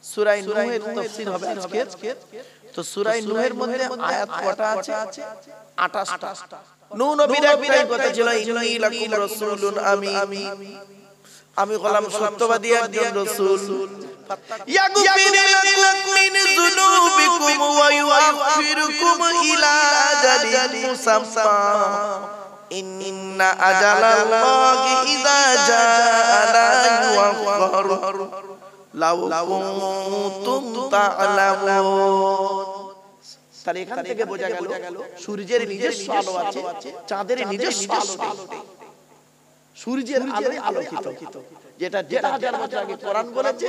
সূরা নূহের তাফসীর হবে আজকে। তো সূরা নূহের মধ্যে আয়াত কটা আছে? 28টা। নূহ নবীর একটাই কথা ছিল, ইন্নী লাকুম রাসূলুন আমিন, আমি হলাম সত্যবাদী একজন রাসূল। ইয়াগফিরু লাকুম মিন যুনুবিকুম ওয়া ইউআখিরুকুম ইলা আজালিন মুসাম্মা ইন্না আজালাল্লাহি ইযা জাআ লা ইউআখখারু লাউ কুনতুম তা'লামুন। তাহলে এখান থেকে বোঝা গেল সূর্যের নিজস্ব আলো আছে, চাঁদের নিজস্ব আলো নেই। সূর্যের আলোয় আলোকিত, যেটা 1000 বছর আগে কোরআন বলেছে,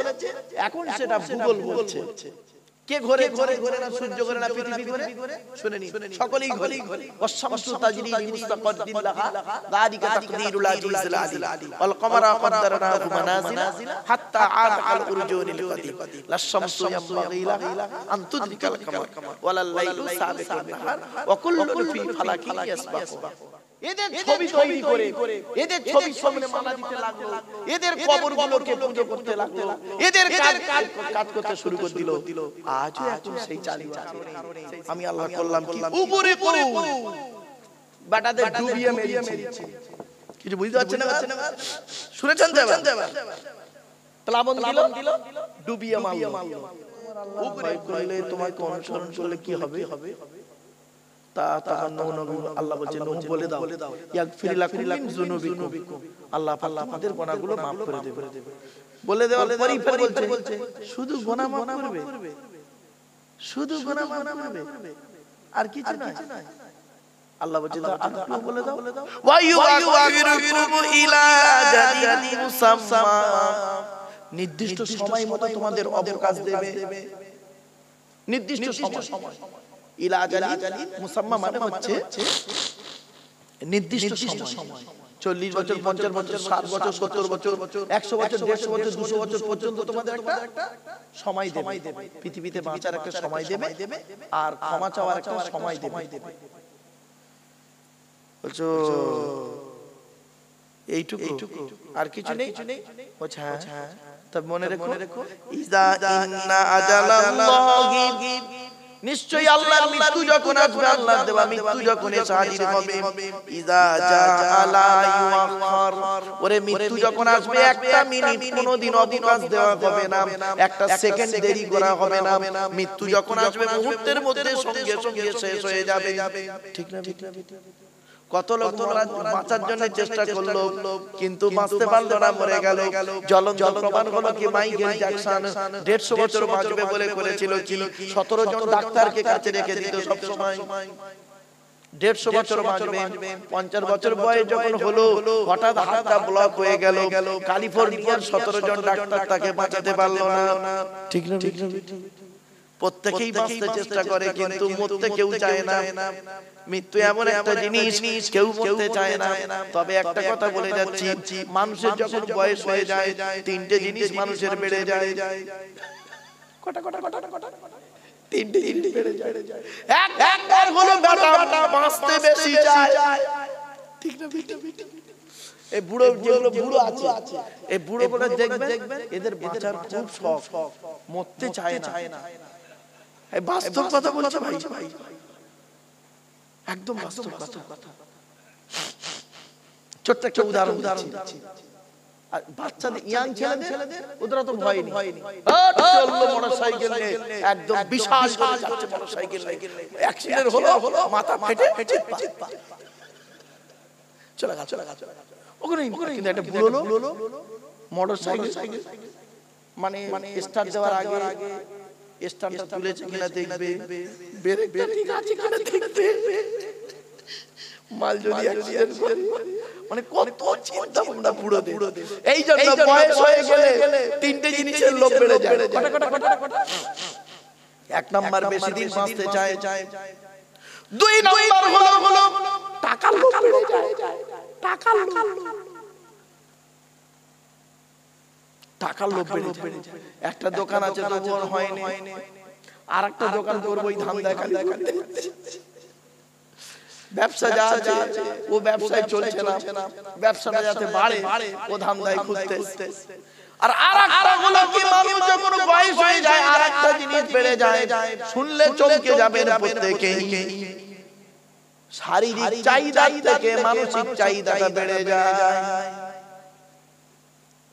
এখন সেটা ভূগোল বলছে। কে ঘরে ঘরে ঘরে না সূর্য ঘরে না পৃথিবী ঘরে? শুনেনি, সকলেই ঘরে। ওয়াশ-শামসু তাজরি লিমুস্তাকাররিন লাহা যালিকা তাকদীরুল আজিজিল আলিম ওয়াল কমারা কদ্দারনাহু মানাজিলা হাত্তা আতা আল উরজুনিল কাদিম লাশ-শামসু ইয়ানবাগি লাহা আন তুদরিকাল কামার ওয়ালাল লাইলু সাবিকুন নাহার ওয়া কুল্লুন ফি ফালাকিন ইয়াসবাহুন। এদের ছবি তৈরি করে, এদের ছবির সামনে মালা দিতে লাগলো, এদের কবরগুলোকে পূজা করতে লাগলো, এদের কাজ করতে শুরু করে দিল। আজও এখন সেই চালু আছে। আমি আল্লাহ করলাম কি? উপরে করে বাটাদের ডুবিয়ে মেরেছে। কিছু বুঝতে পারছেন না? শুনেছেন তো? প্লাবন দিল, ডুবিয়ে মারলো। উপরে করলে তোমাকে অনুসরণ করলে কি হবে? আল্লাহ বলছেন নূহ বলে দাও ইয়াগফির লাকুম মিন যুনুবিকুম, আল্লাহ আপনাদের গুনাহগুলো maaf করে দেবে। বলে দেওয়ার পরই বলছে শুধু গুনাহ maaf করবে, শুধু গুনাহ maaf করবে, আর কিছু না। আল্লাহ বলছে আপনি বলে দাও ওয়া ইউআখিরুকুম ইলা আজালিন মুসাম্মা, নির্দিষ্ট সময় মতো তোমাদের অবকাশ দেবে। নির্দিষ্ট সময়, ইলা আজালিন মুসাম্মা মানে হচ্ছে নির্দিষ্ট সময়। 40 বছর, 50 বছর, 60 বছর, 70 বছর, 100 বছর, 150 বছর, 200 বছর পর্যন্ত তোমাদের একটা সময় দেবে। পৃথিবীতে বাঁচার একটা সময় দেবে, আর ক্ষমা চাওয়ার একটা সময় দেবে। বলছো এইটুকু, আর কিছু নেই? বলছে হ্যাঁ। তবে মনে রেখো ইযা ইন্না আজালাল্লাহি, নিশ্চয়ই আল্লাহর মৃত্যু যখন আসবে, আল্লাহর দেওয়া মৃত্যু যখন এসে হাজির হবে, ইযা জাআ লা ইউআখখার, ওরে মৃত্যু যখন আসবে একটা মিনিট কোনোদিন অবকাশ দেওয়া হবে না, একটা সেকেন্ড দেরি করা হবে না। মৃত্যু যখন আসবে মুহূর্তের মধ্যে সঙ্গে সঙ্গে শেষ হয়ে যাবে। ঠিক না? কত লোক বাঁচার জন্য চেষ্টা করলো, কিন্তু বাঁচতে পারলো না, মরে গেল। জ্বলন্ত প্রমাণ হলো কি মাইকেল জ্যাকসন 150 বছর বাঁচবে বলে করেছিল কি, 17 জন ডাক্তারকে কাছে রেখে দিত সব সময়। 150 বছর বাঁচবে। 50 বছর বয়স যখন হলো, হঠাৎ হাতটা ব্লক হয়ে গেল। ক্যালিফোর্নিয়ার 17 জন ডাক্তার তাকে বাঁচাতে পারলো না। ঠিক না? প্রত্যেকেই বাঁচতে চেষ্টা করে, কিন্তু মরতে কেউ চায় না। মৃত্যু এমন একটা জিনিস, কেউ মরতে চায় না। তবে একটা কথা বলে যাচ্ছি, মানুষের যখন বয়স হয়ে যায়, 3টে জিনিস মানুষের বেড়ে যায়। তিনটে জিনিস বেড়ে যায়। এক হলো বাঁচতে বেশি চায়। ঠিক না? এই বুড়ো আছে, এই বুড়ো বলে দেখবেন এদের বাঁচার খুব শখ, মরতে চায় না। এই বাস্তব কথা বলছে ভাই, একদম বাস্তব কথা। ছোট্ট একটা উদাহরণ দিচ্ছি। আর বাচ্চাদের, ইয়াং ছেলেদের ওদের তো ভয় নেই। চললো মোটরসাইকেল নিয়ে, একদম বিশাল করে যাচ্ছে মোটরসাইকেল নিয়ে, অ্যাক্সিডেন্ট হলো, মাথা ফেটে চলে গেল। ওখানে কিন্তু একটা বুড়ো মোটরসাইকেল মানে স্টার্ট দেওয়ার আগে স্টার্টটা তুলেছে কিনা দেখবে, ব্রেকটা ঠিক আছে কিনা দেখবে, মাল যদি অ্যাক্সিডেন্ট করে, মানে কত চিন্তা ভাবনা বুড়োদের। এই জন্য বয়স হয়ে গেলে 3টে জিনিসের লোভ বেড়ে যায়। এক নাম্বার বেশি দিন বাঁচতে চায়, 2 নাম্বার হলো টাকার লোভ বেড়ে যায়। টাকার লোভ বেড়ে যায়। একটা দোকান আছে তবু ওর হয়নি, আর একটা দোকান করবো, ধান্দা খালি করতে। ব্যবসা যা আছে ও ব্যবসায় চলছে না, ব্যবসাটা যাতে বাড়ে ও ধান্দায় খুঁজতে। আর আরেকটা হলো কি মানুষ যখন বয়স হয়ে যায় আরেকটা জিনিস বেড়ে যায়, শুনলে চমকে যাবেন প্রত্যেকেই, শারীরিক চাহিদা থেকে মানসিক চাহিদাটা বেড়ে যায়।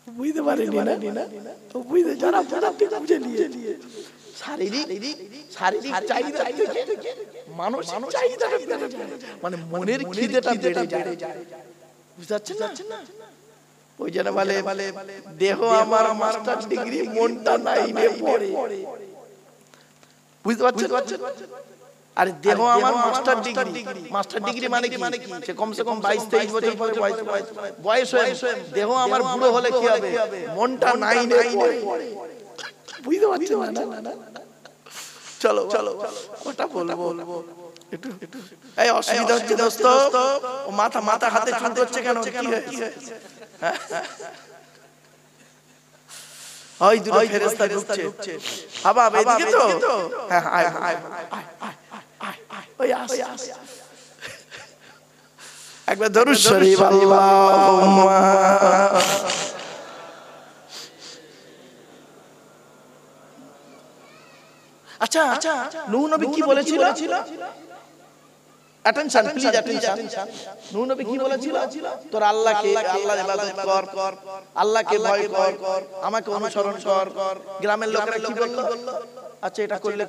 বুঝতে পারেনি না? তো বুঝতে যারা বুঝে নিয়ে শারীরিক চাহিদা থেকে মানসিক চাহিদাটা বেড়ে যায়, মানে মনের খিদেটা বেড়ে যায়। বুঝতে পারছেন না? ওই জন্য বলে দেহ আমার মাস্টার ডিগ্রি, মনটা নাইনে পড়ে। বুঝতে পারছেন? আরে দেহ আমার মাস্টার ডিগ্রি মানে কি? সে কমসে কম 22-23 বছর পরে বয়স হয়ে দেহ আমার বুড়ো হলে কি হবে? মনটা নাইনে পড়ে। বুঝতে পারছেন না? চলো ওটা বলবো একটু। এই অসুবিধা হচ্ছে দোস্ত, ও মাথা হাতে চুল করছে কেন? কি হয়েছে? ওই দুটো ফেরেশতা ঢুকছে। বাবা এদিকে তো, হ্যাঁ আয় ওই আস। একবার দরুদ শরীফ আল্লাহুম্মা। আচ্ছা নূহ নবী কি বলেছিল? Attention please, attention. নূহ নবী কি বলেছিল? তোর আল্লাহর ইবাদত কর, আল্লাহকে ভয় কর, আমাকে অনুসরণ কর। গ্রামের লোকেরা কি বলল? আচ্ছা এটা করলে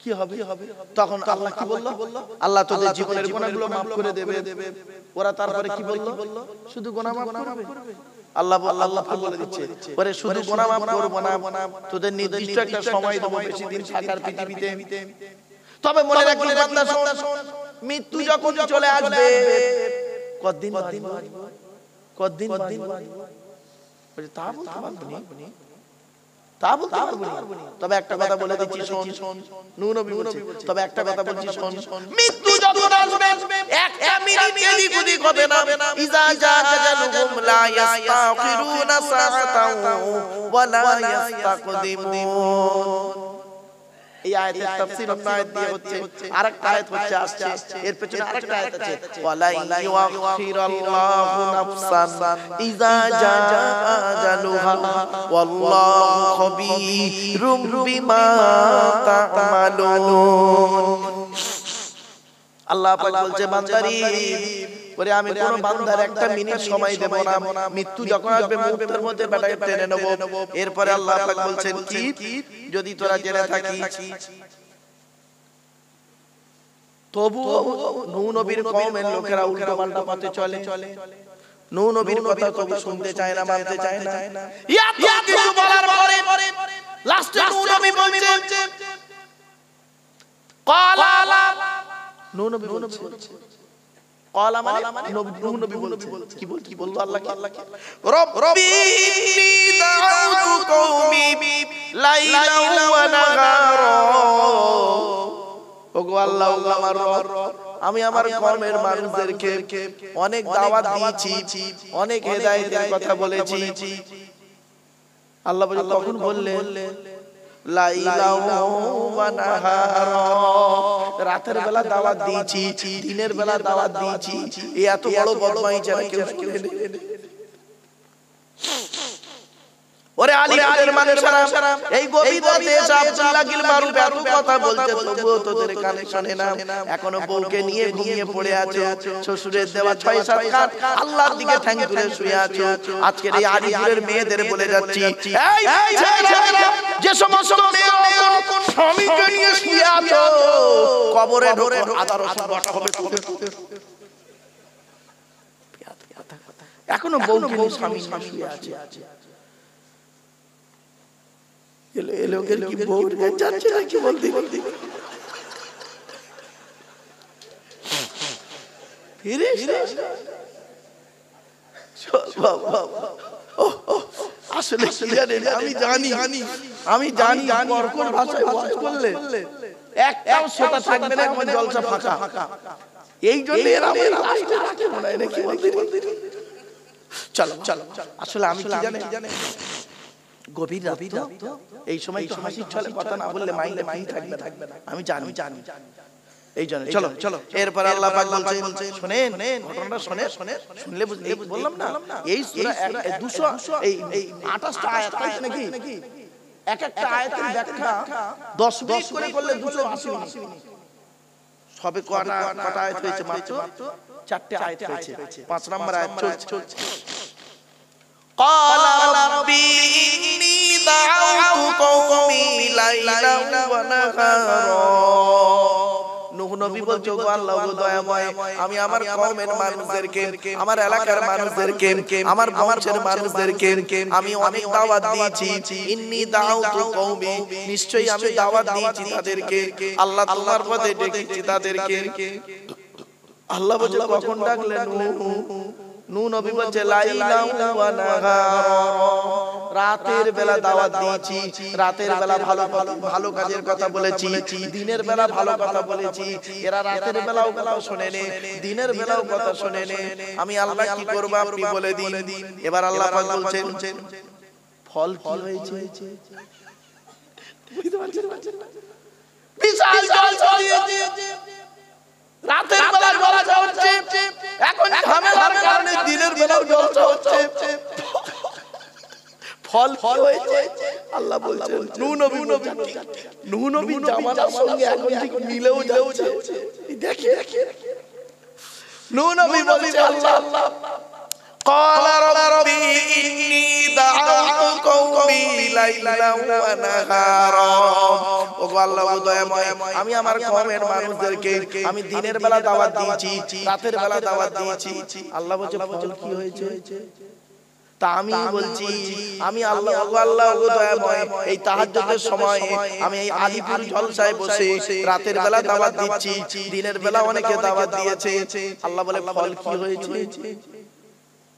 কি হবে? তখন আল্লাহ কি বলল? আল্লাহ তোদের জীবনের গুনাহগুলো মাফ করে দেবে। ওরা তারপরে কি বলল? শুধু গুনাহ মাফ করবে? আল্লাহ বলে দিচ্ছে, ওরে শুধু গুনাহ মাফ করব না, তোদের নির্দিষ্ট একটা সময় দেব, বেশি দিন থাকার পৃথিবীতে। তবে মনে রাখবি বান্দা, শোন, মৃত্যু যখন চলে আসবে কতদিন বাঁচবো তা বলতে পারবো না। তবে একটা কথা বলে দিচ্ছি, শোন। নূহ নবী বলছে, তবে একটা কথা বলছি, শোন। মৃত্যু যখন আসবে একটা মিনিট এদিক ওদিক হবে না। ইজা জা আজালুহুম লা ইস্তাখিরুনা সাআতাও ওয়া লা ইস্তাকদিমুন। এই আয়াতের তাফসীর অন্য আয়াত দিয়ে হচ্ছে, আরেকটা আয়াত হচ্ছে আসছে, এর পেছনে আরেকটা আয়াত আছে, ওয়ালা ইউআখিরুল্লাহু নাফসান ইযা জা আজালুহা ওয়াল্লাহু খাবীরুম বিমা তা'মালুন। আল্লাহ পাক বলছে, বান্দারি ওরে আমি কোন বান্দার একটা মিনিট সময় দেব না। মৃত্যু যখন আসবে মুহূর্তের মধ্যে বেটাকে টেনে নেব। এরপরে আল্লাহ পাক বলছেন কি, যদি তোরা জেনে থাকিস, তবু নূহ নবীর কওমের লোকেরা উল্টো পাল্টা পথে চলে। নূহ নবীর কথা কবি শুনতে চায় না, মানতে চায় না। এত কিছু বলার পরে লাস্টে নূহ নবী বলছে, ক্বালা, নূহ নবী বলছে, ক্বালা মানে নূহ নবী বলছে, কি বলতো আল্লাহকে? রব্বি ইন্নী দাউতু কওমি লাইলান ওয়া নাহারা। ওগো আল্লাহ, আমার রব, আমি আমার কওমের মানুষদেরকে অনেক দাওয়াত দিয়েছি, অনেক হেদায়েতের কথা বলেছি। আল্লাহ বলে, কখন বললেন? লাইলান ওয়া নাহারা, রাতের বেলা দাওয়াত দিয়েছি, দিনের বেলা দাওয়াত দিয়েছি। এই এত বড় বদমাইশ যারা কেউ শুনে নেই। ওরে আলিপুরের মানুষেরা, এই গভীর রাতে আব্দুল্লাহ গিল মারুফ এত কথা বলছে, তবুও তোদের কানে শোনে না। এখনো বউকে নিয়ে ঘুমিয়ে পড়ে আছো, শ্বশুরের দেওয়া 6-7 কাঠ আল্লাহর দিকে ঠ্যাং তুলে শুয়ে আছো। আজকের এই আলিপুরের মেয়েদের বলে যাচ্ছি, এই ছেলেরা, যে সমস্ত মেয়েরা স্বামীকে নিয়ে শুয়ে আছো, কবরে ঢোকে আদা রসুন বাটা হবে তোদের। এখনো বউকে নিয়ে স্বামী শুয়ে আছে। এলোকের কি বউ যাচ্ছে না কি বলতে ফিরে আসলে আমি জানি কোন ভাষায় ওয়াজ করলে একটাও শ্রোতা থাকবে না, একদম জলসা ফাঁকা। এই জন্য এরা মনে হয় নাকি বলতে। চলো আসলে আমি কি জানি, গভীর রাত, এই সময় তো হাসির ছলে কথা না বললে মাইন্ডে থাকবে না। আমি জানি এই জন্য চলো চলো এরপর আল্লাহ পাক বলছেন শুনেন ঘটনাটা শুনলে বললাম না এই সূরা 200 এই 28টা আয়াত আছে নাকি এক একটা আয়াতের ব্যাখ্যা 10 মিনিট করে করলে 280 মিনিট সবে কটা আয়াত হয়েছে মাত্র 4টে আয়াত হয়েছে 5 নম্বর আয়াত চলছে قال رب إني دعوت قومي ليلا ونهارا নূহ নবী বলছে গো আল্লাহ গো দয়াময় আমি আমার কওমের মানুষদেরকে আমার এলাকার মানুষদেরকে আমার বংশের মানুষদেরকে আমি অনেক দাওয়াত দিয়েছি ইন্নী দাউতু কওমি নিশ্চয়ই আমি দাওয়াত দিয়েছি তাদেরকে আল্লাহ তোমার পথে ডেকেছি তাদেরকে আল্লাহ বলছে কখন ডাকলেন নূহ নবী বলছে লাইলা ওয়া নাহারা রাতের বেলা দাওয়াত দিয়েছি রাতের বেলা ভালো কাজের কথা বলেছি দিনের বেলা ভালো কথা বলেছি এরা রাতের বেলাও কথা শুনেনে দিনের বেলাও কথা শুনেনে আমি আল্লাহ কি করব আপনি বলে দিন এবার আল্লাহ পাক বলছেন ফল কি হয়েছে বুঝতে পারছেন না বিশাল জল ছড়িয়েছে রাতের বেলা জলসা হচ্ছে এখন ঝামেলার কারণে দিনের বেলাও জলসা হচ্ছে ফল হয়েছে আল্লাহ বলছেন নূহ নবী জামানার সঙ্গে এখন ঠিক মিলেও যাচ্ছে দেখে নূহ নবী বলছে আল্লাহ قال رب إني دعوت قومي ليلا ونهارا ওগো আল্লাহ ও দয়াময় আমি আমার কওমের মানুষদেরকে আমি দিনের বেলা দাওয়াত দিয়েছি রাতের বেলা দাওয়াত দিয়েছি আল্লাহ বলছে ফল কি হয়েছে তা আমি বলছি আমি আল্লাহ ও দয়াময় এই তাহাজ্জুদের সময় আমি এই আলিপুর জলসায় বসে রাতের বেলা দাওয়াত দিচ্ছি দিনের বেলা অনেকে দাওয়াত দিয়েছে আল্লাহ বলে ফল কি হয়েছে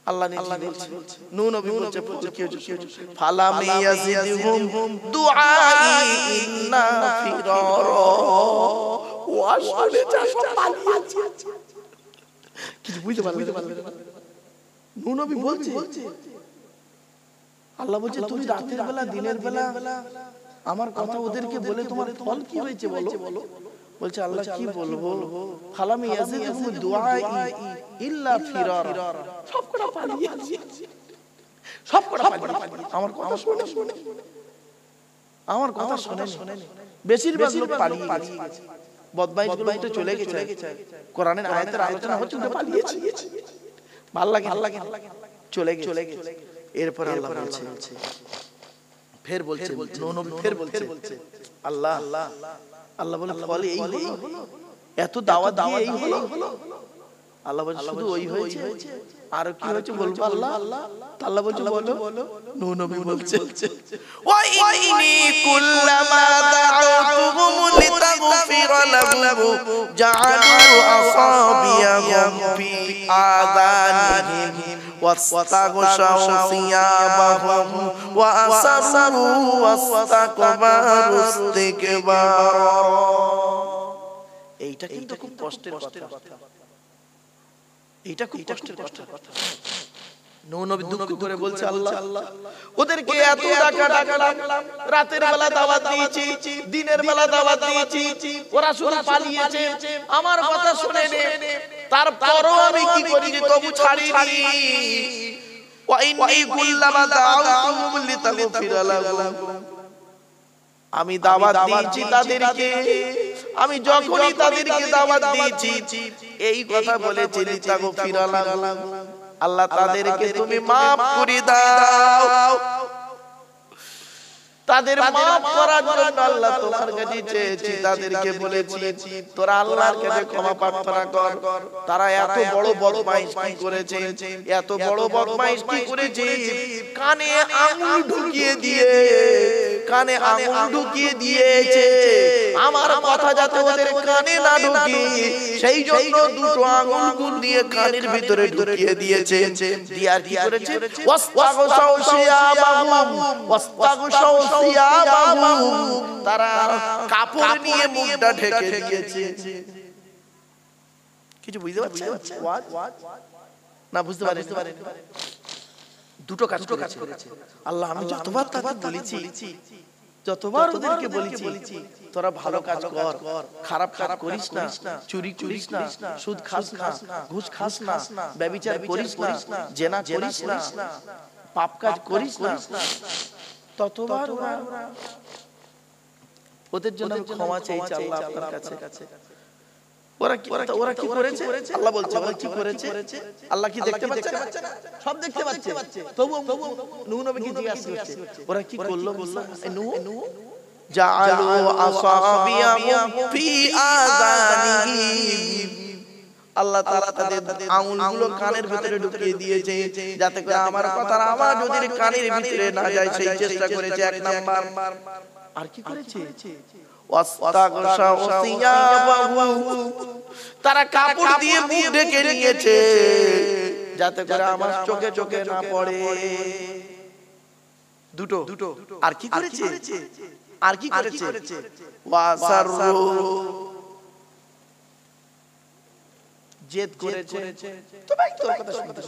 আল্লাহ নিজে বলছে নূহ নবী বলছে কি হয়েছে ফালাম ইয়াজিদহুম দুআই ইন্না ফিরারা ওয়া শুনে সব পালিয়েছে কিছু বুঝতে পারলেন নূহ নবী বলছে আল্লাহ বলছে তুমি রাতের বেলা দিনের বেলা আমার কথা ওদেরকে বলে তোমার ফল কি হয়েছে বলো বলছে আল্লাহ কি বলবো ফালাম ইয়াজিদহুম দুআই ইল্লা ফিরারা সবকটা পালিয়েছে আমার কথা শুনে বেশিরভাগ লোক পালিয়েছে বদমাইশগুলো তো চলে গেছে কোরআনের আয়াতের আলোচনা হচ্ছে তো পালিয়েছে ভালো লাগে চলে গেছে এরপর আল্লাহ বলছে ফের বলছে আল্লাহ বলে ফল এই হলো এত দাওয়াত দিয়ে এই হলো আল্লাহ বলে শুধু ওই হয়েছে আর কি হয়েছে বলবো আল্লাহ আল্লাহ বলছে বলো নূহ নবী বলছে ওয়া ইন্নী কুল্লামা দাআউতুহুম লিতাগফিরা লাহুম জাআলু আসাবিয়াহুম ফি আযানিহিম ওয়াস্তাগশাউ সিয়াবাহুম ওয়া আসরু ওয়াস্তাকবারু ইস্তিকবারা এইটা কিন্তু খুব কষ্টের কথা এটা খুব কষ্টের কথা নূহ নবী দুঃখ করে বলছে আল্লাহ ওদেরকে এত ডাকলাম রাতের বেলা দাওয়াত দিয়েছি দিনের বেলা দাওয়াত দিয়েছি ওরা শুধু পালিয়েছে আমার কথা শুনে নে তারপরও আমি কি করি যে তবু ছাড়িনি ওয়া ইন্নী কুল্লামা দাআউতুহুম লিতাগফিরা লাহুম আমি দাওয়াত দিয়েছি তাদেরকে আমি যখনই তাদেরকে দাওয়াত দিয়েছি এই কথা বলেছি লিতাগফিরা লাহুম আল্লাহ তাদেরকে তুমি maaf করে দাও তাদের maaf করার জন্য আল্লাহ তোমার কাছে চেয়েছি তাদেরকে বলেছি তোরা আল্লাহর কাছে ক্ষমা প্রার্থনা কর তারা এত বড় বদমাইশ কি করেছে কানে আঙুল ঢুকিয়ে দিয়েছে আমার কথা যাতে ওদের কানে না ঢুকে সেই জন্য দুটো আঙুল দিয়ে কানের ভিতরে ঢুকিয়ে দিয়েছে দিয়ার কি করেছে ওয়াস্তাগশাউ সিয়াবাহুম তারা কাপড় নিয়ে মুখটা ঢেকে দিয়েছে কিছু বুঝতে পারছেন না বুঝতে পারেন দুটো কাজ করেছে আল্লাহ আমি যতবার তাকে বলেছি যতবার ওদেরকে বলেছি তোরা ভালো কাজ কর, খারাপ কাজ করিস না, চুরি করিস না, সুদ খাস না, ঘুষ খাস না, ব্যভিচার করিস না, জেনা করিস না, পাপ কাজ করিস না, ততবার ওদের জন্য ক্ষমা চাইছে আল্লাহ আপনার কাছে। ওরা কি করেছে? আল্লাহ বলছে ওরা কি করেছে? আল্লাহ কি দেখতে পাচ্ছে না? সব দেখতে পাচ্ছে। তবু নূহ নবীকে জিজ্ঞাসা করছে ওরা কি করলো? নূহ জাআলু আসাবিয়াহুম ফি আযানিহিম, আল্লাহ তাআলা তাদের আঙ্গুলগুলো কানের ভিতরে ঢুকিয়ে দিয়েছে যাতে করে আমার কথার আওয়াজ ওদের কানের ভিতরে না যায়, সেই চেষ্টা করেছে এক নাম্বার। আর কি করেছে? তারা কাপড় দিয়ে মুখ ঢেকে নিয়েছে যাতে করে আমার চোখে চোখে না পড়ে। দুটো। আর কি করেছে? আর কি করেছে? জেদ করেছে। তো ভাই তোর কথা শুনতে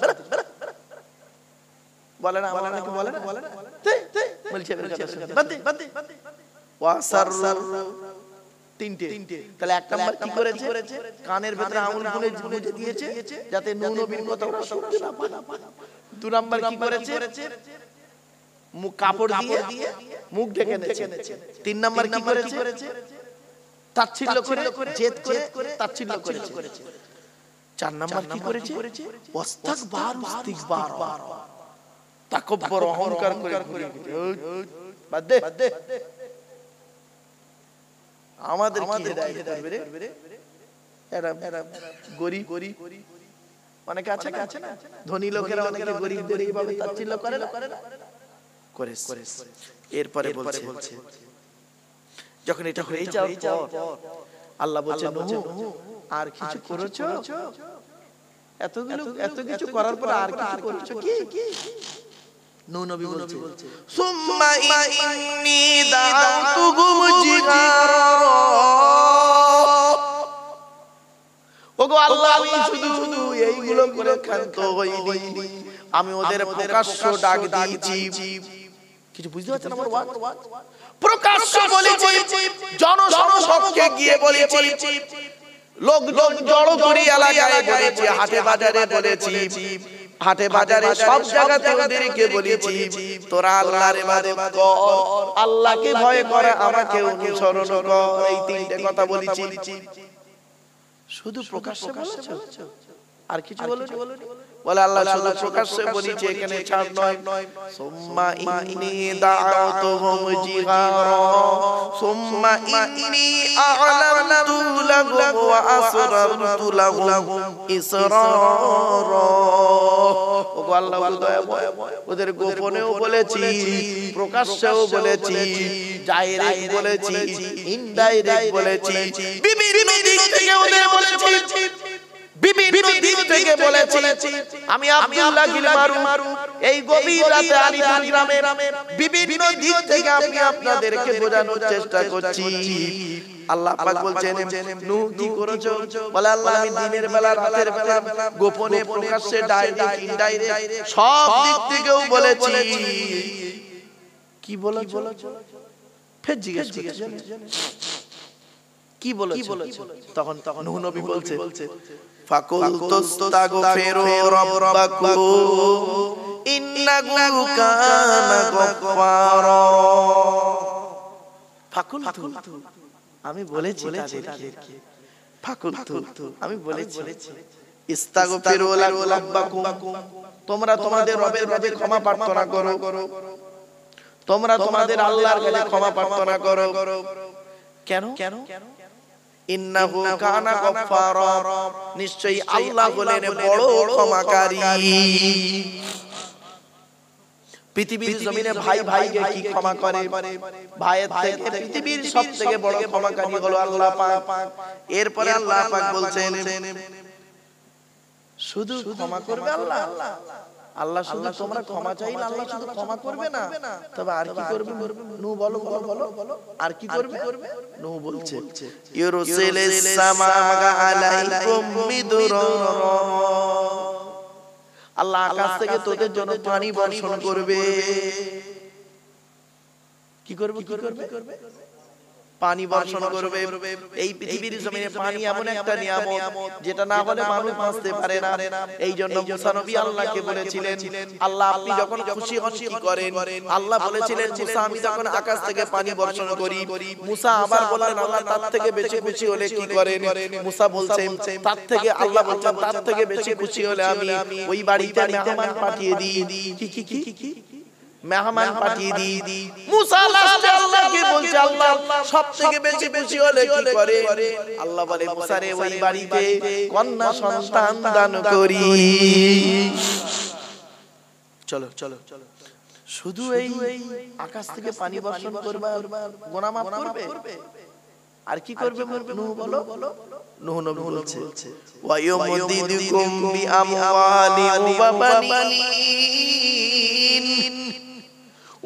বলে না, আমার নাকি বলে না, বলছে বাদ দে। তিনটে। তাহলে এক নাম্বার কি করেছে? কানের ভেতরে আঙুল গুঁজে দিয়েছে যাতে নূহ নবীর কথা ওরা শুনতে না পায়। দু নাম্বার কি করেছে? মুখ কাপড় দিয়ে মুখ ঢেকে নিয়েছে। তিন নাম্বার কি করেছে? তাচ্ছিল্য করে, জেদ করে তাচ্ছিল্য করেছে। চার নাম্বার কি করেছে? ওয়াস্তাকবার, ইস্তিকবার, তাকব্বর, অহংকার করে বাদ দে। আমাদের কি হেদায়েত করবে রে? এরা গরিব অনেকে আছে না, ধনী লোকেরা অনেকে গরিবদের এইভাবে তাচ্ছিল্য করে না। এরপরে বলছে যখন এটা হয়ে যাওয়ার পর আল্লাহ বলছে নূহ আর কিছু করেছো? এত কিছু করার পর আর কিছু করেছো কি? নূহ নবী বলছে সুম্মা ইন্নী দাআউতুহুম জিহারা, ওগো আল্লাহ আমি শুধু এইগুলো করে ক্ষান্ত হইনি, আমি ওদের প্রকাশ্য ডাক দিয়েছি। কিছু বুঝতে পারছেন আমার ওয়াজ? প্রকাশ্য বলেছি, জনসমক্ষে গিয়ে বলেছি, লোকজন জড়ো করে এলাকায় বলেছি, হাটে বাজারে বলেছি, হাটে বাজারে সব জায়গাতে ওদেরকে বলেছি তোরা আল্লাহর ইবাদত কর, আল্লাহকে ভয় করে, আমাকে অনুসরণ কর। এই তিনটে কথা বলেছি। শুধু প্রকাশ্যে বলেছো? আর কিছু বলেছো? বলে আল্লাহ শুধু প্রকাশ্যে বলেছে, এখানে ছাড় নয়। সুম্মা ইন্নী দাআউতুহুম জিহারা সুম্মা ইন্নী আ'লানতু লাহুম ওয়া আসরারতু লাহুম ইসরারা। ওগো আল্লাহ দয়াময়, ওদের গোপনেও বলেছি, প্রকাশ্যেও বলেছি, ডাইরেক্ট বলেছি, ইনডাইরেক্ট বলেছি, বিভিন্ন দিক থেকে ওদের বলেছি, বিভিন্ন দিক থেকে বলেছি। আমি আব্দুল্লাহ গিলমারু এই গভীর রাতে আলিপুর গ্রামে বিভিন্ন দিক থেকে আমি আপনাদেরকে বোঝানোর চেষ্টা করছি। আল্লাহ পাক বলছেন নূহ কি করেছো? বলে আল্লাহ আমি দিনের বেলা, রাতের বেলা, গোপনে, প্রকাশ্যে, ডাইরেক্ট, ইনডাইরেক্ট সব দিক থেকেও বলেছি। কি বলেছো? ফের জিজ্ঞেস করছেন কি বলেছো? তখন নূহ নবী বলছে ফাকুলতুস্তাগফিরু রাব্বাকুম ইন্নাহু কানা গফফারা। ফাকুলতু আমি বলেছি তাদেরকে, ফাকুলতু আমি বলেছি ইস্তাগফিরু রাব্বাকুম, তোমরা তোমাদের রবের কাছে ক্ষমা প্রার্থনা করো, তোমরা তোমাদের আল্লাহর কাছে ক্ষমা প্রার্থনা করো। কেন? ইন্নাহু কানা গফফারা, নিশ্চয়ই আল্লাহ হলেন বড় ক্ষমাকারী। পৃথিবীর জমিনে ভাই ভাইকে কি ক্ষমা করে? ভাইয়ের থেকে পৃথিবীর সবথেকে বড় ক্ষমাকারী হলো আল্লাহ পাক। এরপরে আল্লাহ পাক বলছেন শুধু ক্ষমা করবে আল্লাহ? আল্লাহ শুধু তোমরা ক্ষমা চাইলে আল্লাহ শুধু ক্ষমা করবে না, তবে আর কি করবে? নূহ বলো আর কি করবে? নূহ বলছে ইউরসিলিস সামাআ আলাইকুম মিদরারা, আল্লাহ আকাশ থেকে তোদের জন্য পানি বর্ষণ করবে। কি করবে পানি বর্ষণ করবে। এই পৃথিবীর জমিনে পানি এমন একটা নিয়ামত যেটা না হলে মানুষ বাঁচতে পারে না। এই জন্য মুসা নবী আল্লাহকে বলেছিলেন, আল্লাহ আপনি যখন খুশি হন কি করেন? আল্লাহ বলেছিলেন মুসা আমি যখন আকাশ থেকে পানি বর্ষণ করি। মুসা আবার বললেন আল্লাহ তার থেকে বেশি খুশি হলে কি করেন? মুসা বলছেন তার থেকে, আল্লাহ বলছেন তার থেকে বেশি খুশি হলে আমি ওই বাড়িতে মেহমান পাঠিয়ে দিই। কি মেহমান পাঠিয়ে দিই। মুসা লাস্টে আল্লাহকে বলছে আল্লাহ সবথেকে বেশি খুশি হলে কি করে? আল্লাহ বলে মুসা রে ওই বাড়িতে কন্যা সন্তান দান করি। চলো শুধু এই আকাশ থেকে পানি বর্ষণ করবে, গুনাহ মাফ করবে, আর কি করবে? নূহ বলো, নূহ নবী বলছে ওয়া ইউমদিদুকুম বিআমওয়ালিন ওয়া বানিন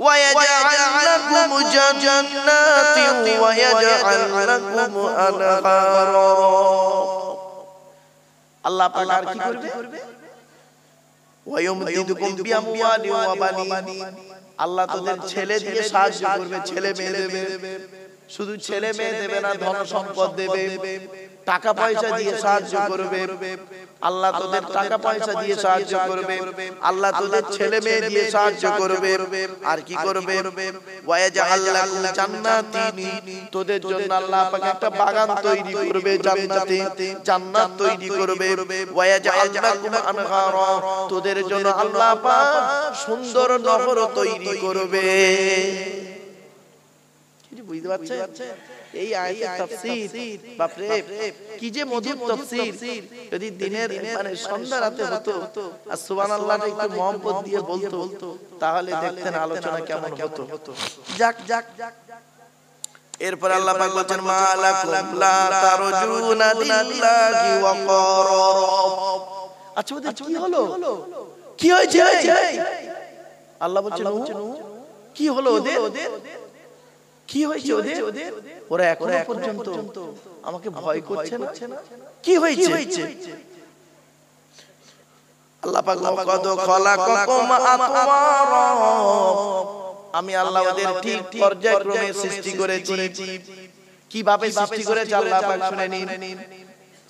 ويجعل لكم جنات ويجعل لكم أنهارا। আল্লাহ পাক আর কি করবে? ওয়ায়ুমদিদুকুম বিআমওয়ালিন ওয়া বানিন, আল্লাহ তোদের ছেলে দিয়ে সাহায্য করবে, ছেলে মেয়ে দেবে। শুধু ছেলে মেয়ে দেবে না, ধন সম্পদ দেবে, টাকা পয়সা দিয়ে সাহায্য করবে। আল্লাহ তোদের টাকা পয়সা দিয়ে সাহায্য করবে, আল্লাহ তোদের ছেলে মেয়ে দিয়ে সাহায্য করবে। আর কি করবে? ওয়ায়াজআল লাকুম জান্নাতিন, তোদের জন্য আল্লাহ পাক একটা বাগান তৈরি করবে, জান্নাতে জান্নাত তৈরি করবে। ওয়ায়াজআল লাকুম আনহারা, তোদের জন্য আল্লাহ পাক সুন্দর নহর তৈরি করবে। কি বুঝতে পারছেন? এই আয়াতের তাফসীর বাপরে কি যে মধুর তাফসীর। যদি দিনের মানে সন্ধ্যা রাতে হতো আর সুবহানাল্লাহটা একটু মহব্বত দিয়ে বলতো তাহলে দেখতেন আলোচনা কেমন হতো। যাক এরপর আল্লাহ পাক বলেন মালাকুম লা তারজুনা লিল্লাহি ওয়াকারা। আচ্ছা ওদের কি হলো? কি হয়েছে? আল্লাহ বলছেন কি হলো ওদের? কি হয়েছে ওদের? ওরা এখনো পর্যন্ত আমাকে ভয় করছে না। কি হয়েছে? আল্লাহ পাক লাকাদ খলাকাকুম আতওয়ারা, আমি আল্লাহ ওদের ঠিক পর্যায়ক্রমে সৃষ্টি করেছি। কিভাবে সৃষ্টি করেছে আল্লাহ পাক শুনে নিন।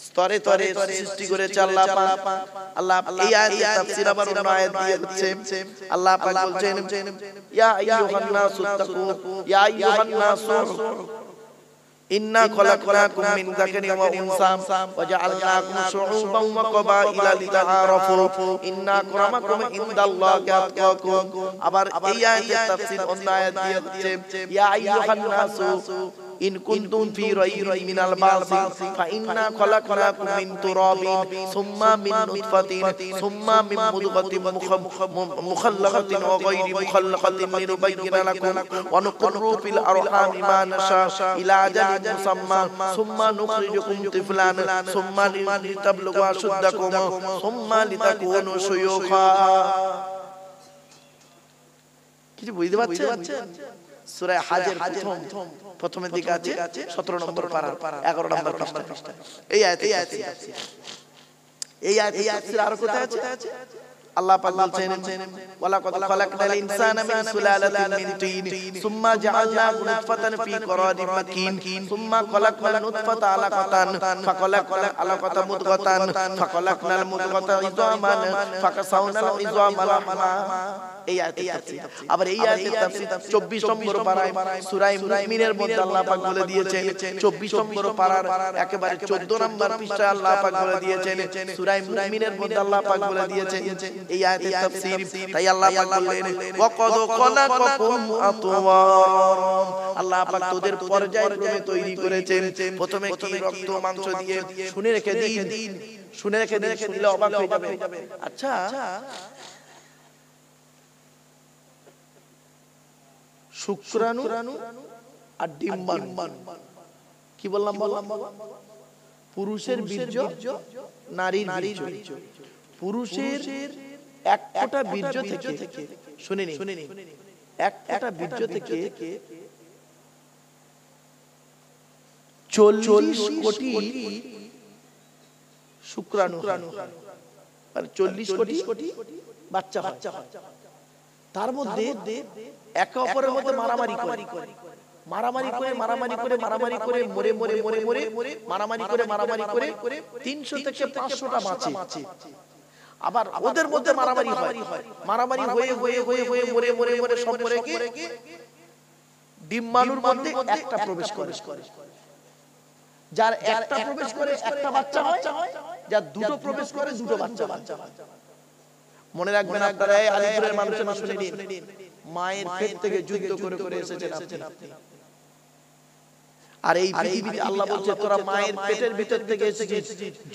স্তরে স্তরে সৃষ্টি করেছে আল্লাহ পাক। আল্লাহ এই আয়াতের তাফসীর আবার অন্য আয়াত দিয়ে হচ্ছে। আল্লাহ পাক বলছেন ইয়া আইয়ুহান নাসু তাকু, ইয়া আইয়ুহান নাসু ইন্না খলাকনাকুম মিন যাকারিন ওয়া উনসা ওয়া জাআলনাকুম শুউবান ওয়া ক্বাবাইলা লিতাআরাফু ইন্না আকরামাকুম ইনদাল্লাহি আতকাকুম। আবার এই আয়াতের তাফসীর অন্য আয়াত দিয়ে হচ্ছে ইয়া আইয়ুহান নাসু ইন কুনতুম ফি রাইবিন মিনাল বাসি ফাইন্না খলাকনাকুম মিন তুরাবিন সুম্মা মিন নুতফাতিন সুম্মা মিন মুদগাতিন মুখাল্লাকাতিন ওয়া গায়রি মুখাল্লাকাতিন লিনুবাইয়িনা লাকুম ওয়া নুকররু ফিল আরহামি মা নাশা ইলা আজালিন মুসাম্মা সুম্মা নুখরিজুকুম তিফলান সুম্মা লিতাবলুগু আশুদ্দাকুম সুম্মা লিতাকুনু শুয়ুখা। কিছু বুঝতে পারছেন? সূরা হাজের প্রথমের দিকে আছে 17 নম্বর পারা 11 নম্বর পৃষ্ঠা। এই আয়াত আরো কোথায় আছে? আল্লাহ পাক বলছেন ওয়ালাকাদ খালাকনাল ইনসানা মিন সুলালাতিন মিন তিন সুম্মা জাআলনাহু নুতফাতান ফি করারিন মাকিন সুম্মা খালাকনাল নুতফাতা আলাকাতান ফাখালাকনাল আলাকাতা মুদগাতান ফাখালাকনাল মুদগাতা ইযামান ফাকাসাউনাল ইযামা লাহমা। এই আয়াতের তাফসীর। আবার এই আয়াতের তাফসীর 24 নম্বর পারায় সূরা মুমিনের মধ্যে আল্লাহ পাক বলে দিয়েছেন, 24 নম্বর পারার একেবারে 14 নম্বর পৃষ্ঠায় আল্লাহ পাক বলে দিয়েছেন, সূরা মুমিনের মধ্যে আল্লাহ পাক বলে দিয়েছেন এই আয়াতের তাফসীর। তাই আল্লাহ পাক বললেন ওয়াকাদ খলাকাকুম আতওয়ারা, আল্লাহ পাক তোদের পর্যায়ক্রমে তৈরি করেছেন। প্রথমে কি রক্ত মাংস দিয়ে। শুনে রেখে দিন, শুনলে অবাক হয়ে যাবে। আচ্ছা শুক্রাণু আর ডিম্বাণু, কি বললাম? পুরুষের বীর্য, নারীর বীর্য। পুরুষের এক ফোঁটা বীর্য থেকে, শুনে নিন, এক ফোঁটা বীর্য থেকে 40 কোটি শুক্রাণু, মানে 40 কোটি বাচ্চা হয়। তার মধ্যে একে অপরের মধ্যে মারামারি করে মরে মারামারি করে 300 থেকে 500টা মাছে। আবার ওদের মধ্যে মারামারি হয়ে মরে সব মরে গিয়ে ডিম্বাণুর মধ্যে একটা প্রবেশ করে। যার একটা প্রবেশ করে একটা বাচ্চা হয়, যার দুটো প্রবেশ করে দুটো বাচ্চা হয়। মনে রাখবেন আপনারা, এই আলিপুরের মানুষেরা শুনে নিন, মায়ের পেট থেকে যুদ্ধ করে এসেছেন আপনি। আর এই পৃথিবীতে আল্লাহ বলছে তোরা মায়ের পেটের ভিতর থেকে এসেছিস,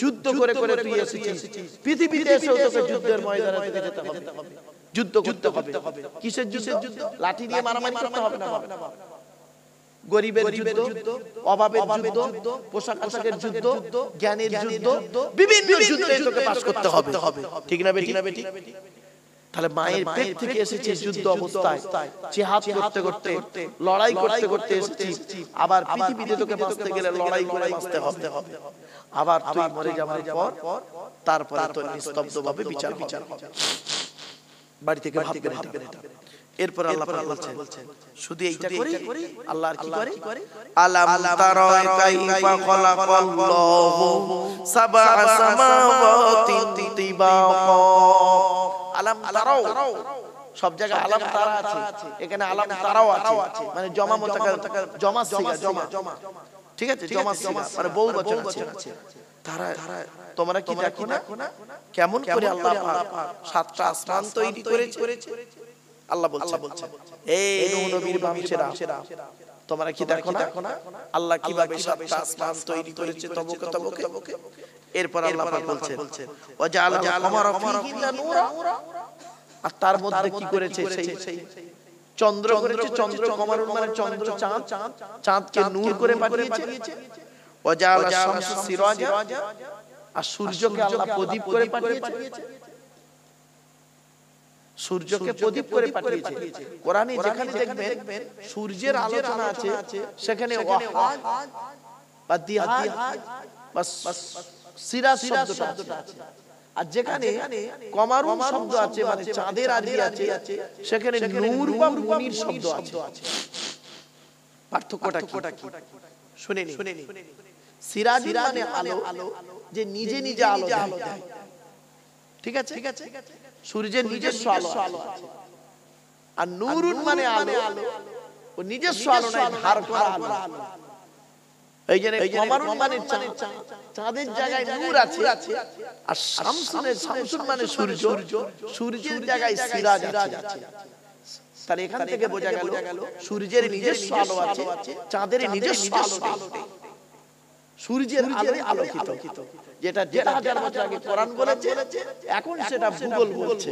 যুদ্ধ করে তুই এসেছিস। পৃথিবীতে এসেও তোকে যুদ্ধের ময়দানে থেকে যেতে হবে, যুদ্ধ করতে হবে। কিসের যুদ্ধ? লাঠি দিয়ে মারামারি করতে হবে না, গরিবের যুদ্ধ, অভাবের যুদ্ধ, পোশাক আশাকের যুদ্ধ, জ্ঞানের যুদ্ধ, বিভিন্ন যুদ্ধে তোকে পাস করতে হবে। ঠিক না বেটি? তাহলে মায়ের পেট থেকে এসেছে যুদ্ধ অবস্থায়, জিহাদ করতে লড়াই করতে এসেছিস। আবার পৃথিবীতে তোকে বাঁচতে গেলে লড়াই করে বাঁচতে হবে। আবার তুই মরে যাওয়ার পর তারপরে তোর নিস্তব্ধভাবে বিচার হবে। বাড়ি থেকে ভাবতে হবে। এরপর আল্লাহ পাক বলছেন শুধু এইটা করি, আল্লাহ আর কি করে? আলাম তারা কাইফা খালাকাল্লাহু সাবআ সামাওয়াতিন তিবাকা। আলাম তারাও, সব জায়গায় আলাম তারা আছে, এখানে আলাম তারাও আছে, মানে জমা জমা, ঠিক আছে, জমা মানে বহু বচন আছে। তারা তোমরা কি দেখো না কেমন করে আল্লাহ পাক সাতটা আসমান তৈরি করেছে? আল্লাহ বলছেন এই নূহ নবীর বংশেরা, তোমরা কি দেখো না আল্লাহ কিভাবে সাতটা আসমান তৈরি করেছে তবকে। এরপর আল্লাহ পাক বলছেন ওয়াজআলা আল-কামারা ফীহিন্না নূরা, আর তার মধ্যে কি করেছে? সেই চন্দ্র করেছে। চন্দ্র কমারুন মানে চন্দ্র চাঁদকে নূর করে পাঠিয়েছে। ওয়াজআলা আশ-শামসা সিরাজা, আর সূর্যকে আল্লাহ প্রদীপ করে পাঠিয়েছে। সূর্যকে প্রদীপ করে পাঠিয়েছে। কোরআনে যেখানে দেখবেন সূর্যের আলোচনা আছে, সেখানে ওয়াহাদ বা দিহাদ বা সিরাজ শব্দটা আছে। আর যেখানে কমারুন শব্দ আছে মানে চাঁদের আরবি আছে, সেখানে নূর বা মুনির শব্দ আছে। পার্থক্যটা কি শুনে নিন। সিরাজ মানে আলো, যে নিজে আলো দেয়, ঠিক আছে? সূর্যের নিজস্ব আলো আছে। আর নূরুন মানে আলো, ও নিজস্ব আলো নয়, ধার করা আলো। এই যে কমারুন মানে চাঁদের জায়গায় নূর আছে, আর শামসুন মানে সূর্য, সূর্যের জায়গায় সিরাজ আছে। তাহলে এখান থেকে বোঝা গেল সূর্যের নিজস্ব আলো আছে, চাঁদের নিজস্ব আলো নেই। সূর্যের আলোয় আলোকিত, যেটা ১,৫০০ বছর আগে কোরআন বলেছে, এখন সেটা ভূগোল বলছে।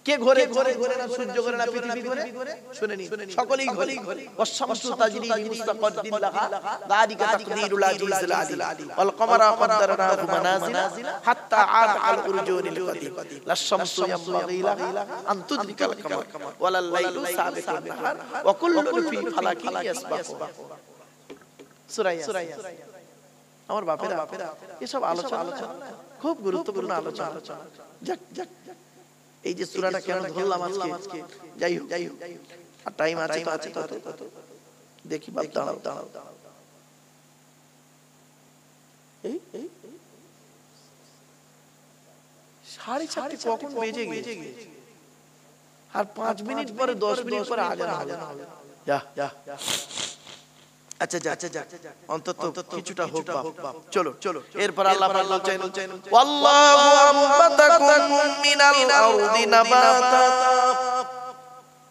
কে ঘোরে না সূর্য ঘোরে না পৃথিবী ঘোরে? শুনে নিন, সকলেই ঘোরে। ওয়াশ-শামসু তাজরি লিমুস্তাকাররিন লাহা যালিকা তাকদীরুল আজিজিল আলিম ওয়াল কমারা কদ্দারনাহু মানাজিলা হাত্তা আদ আল উরজুনিল কাদিম লাশ-শামসু ইয়ামবাগি লাহা আন তুদরিকাল কামার ওয়ালাল লাইলু সাবিকুন নাহার ওয়া কুল্লুন ফি ফালাকিন ইয়াসবাহুন। সূরা ইয়াসিন। আমার বাপেরা, এসব আলোচনা খুব গুরুত্বপূর্ণ আলোচনা। যাক, এই যে সূরাটা কেন ধরলাম আজকে, যাই হোক, আর টাইম আছে তত দেখি। বাপ দাঁড়াও, এই 7:30 কখন বেজে গেছে? আর 5 মিনিট পরে 10 মিনিট পরে আজান হবে। যা আচ্ছা যা, অন্তত কিছুটা হোক বাপ। চলো। এরপর আল্লাহ পাক বলছেন ওয়াল্লাহু আম্বাতাকুম মিনাল আরদি নাবাতা,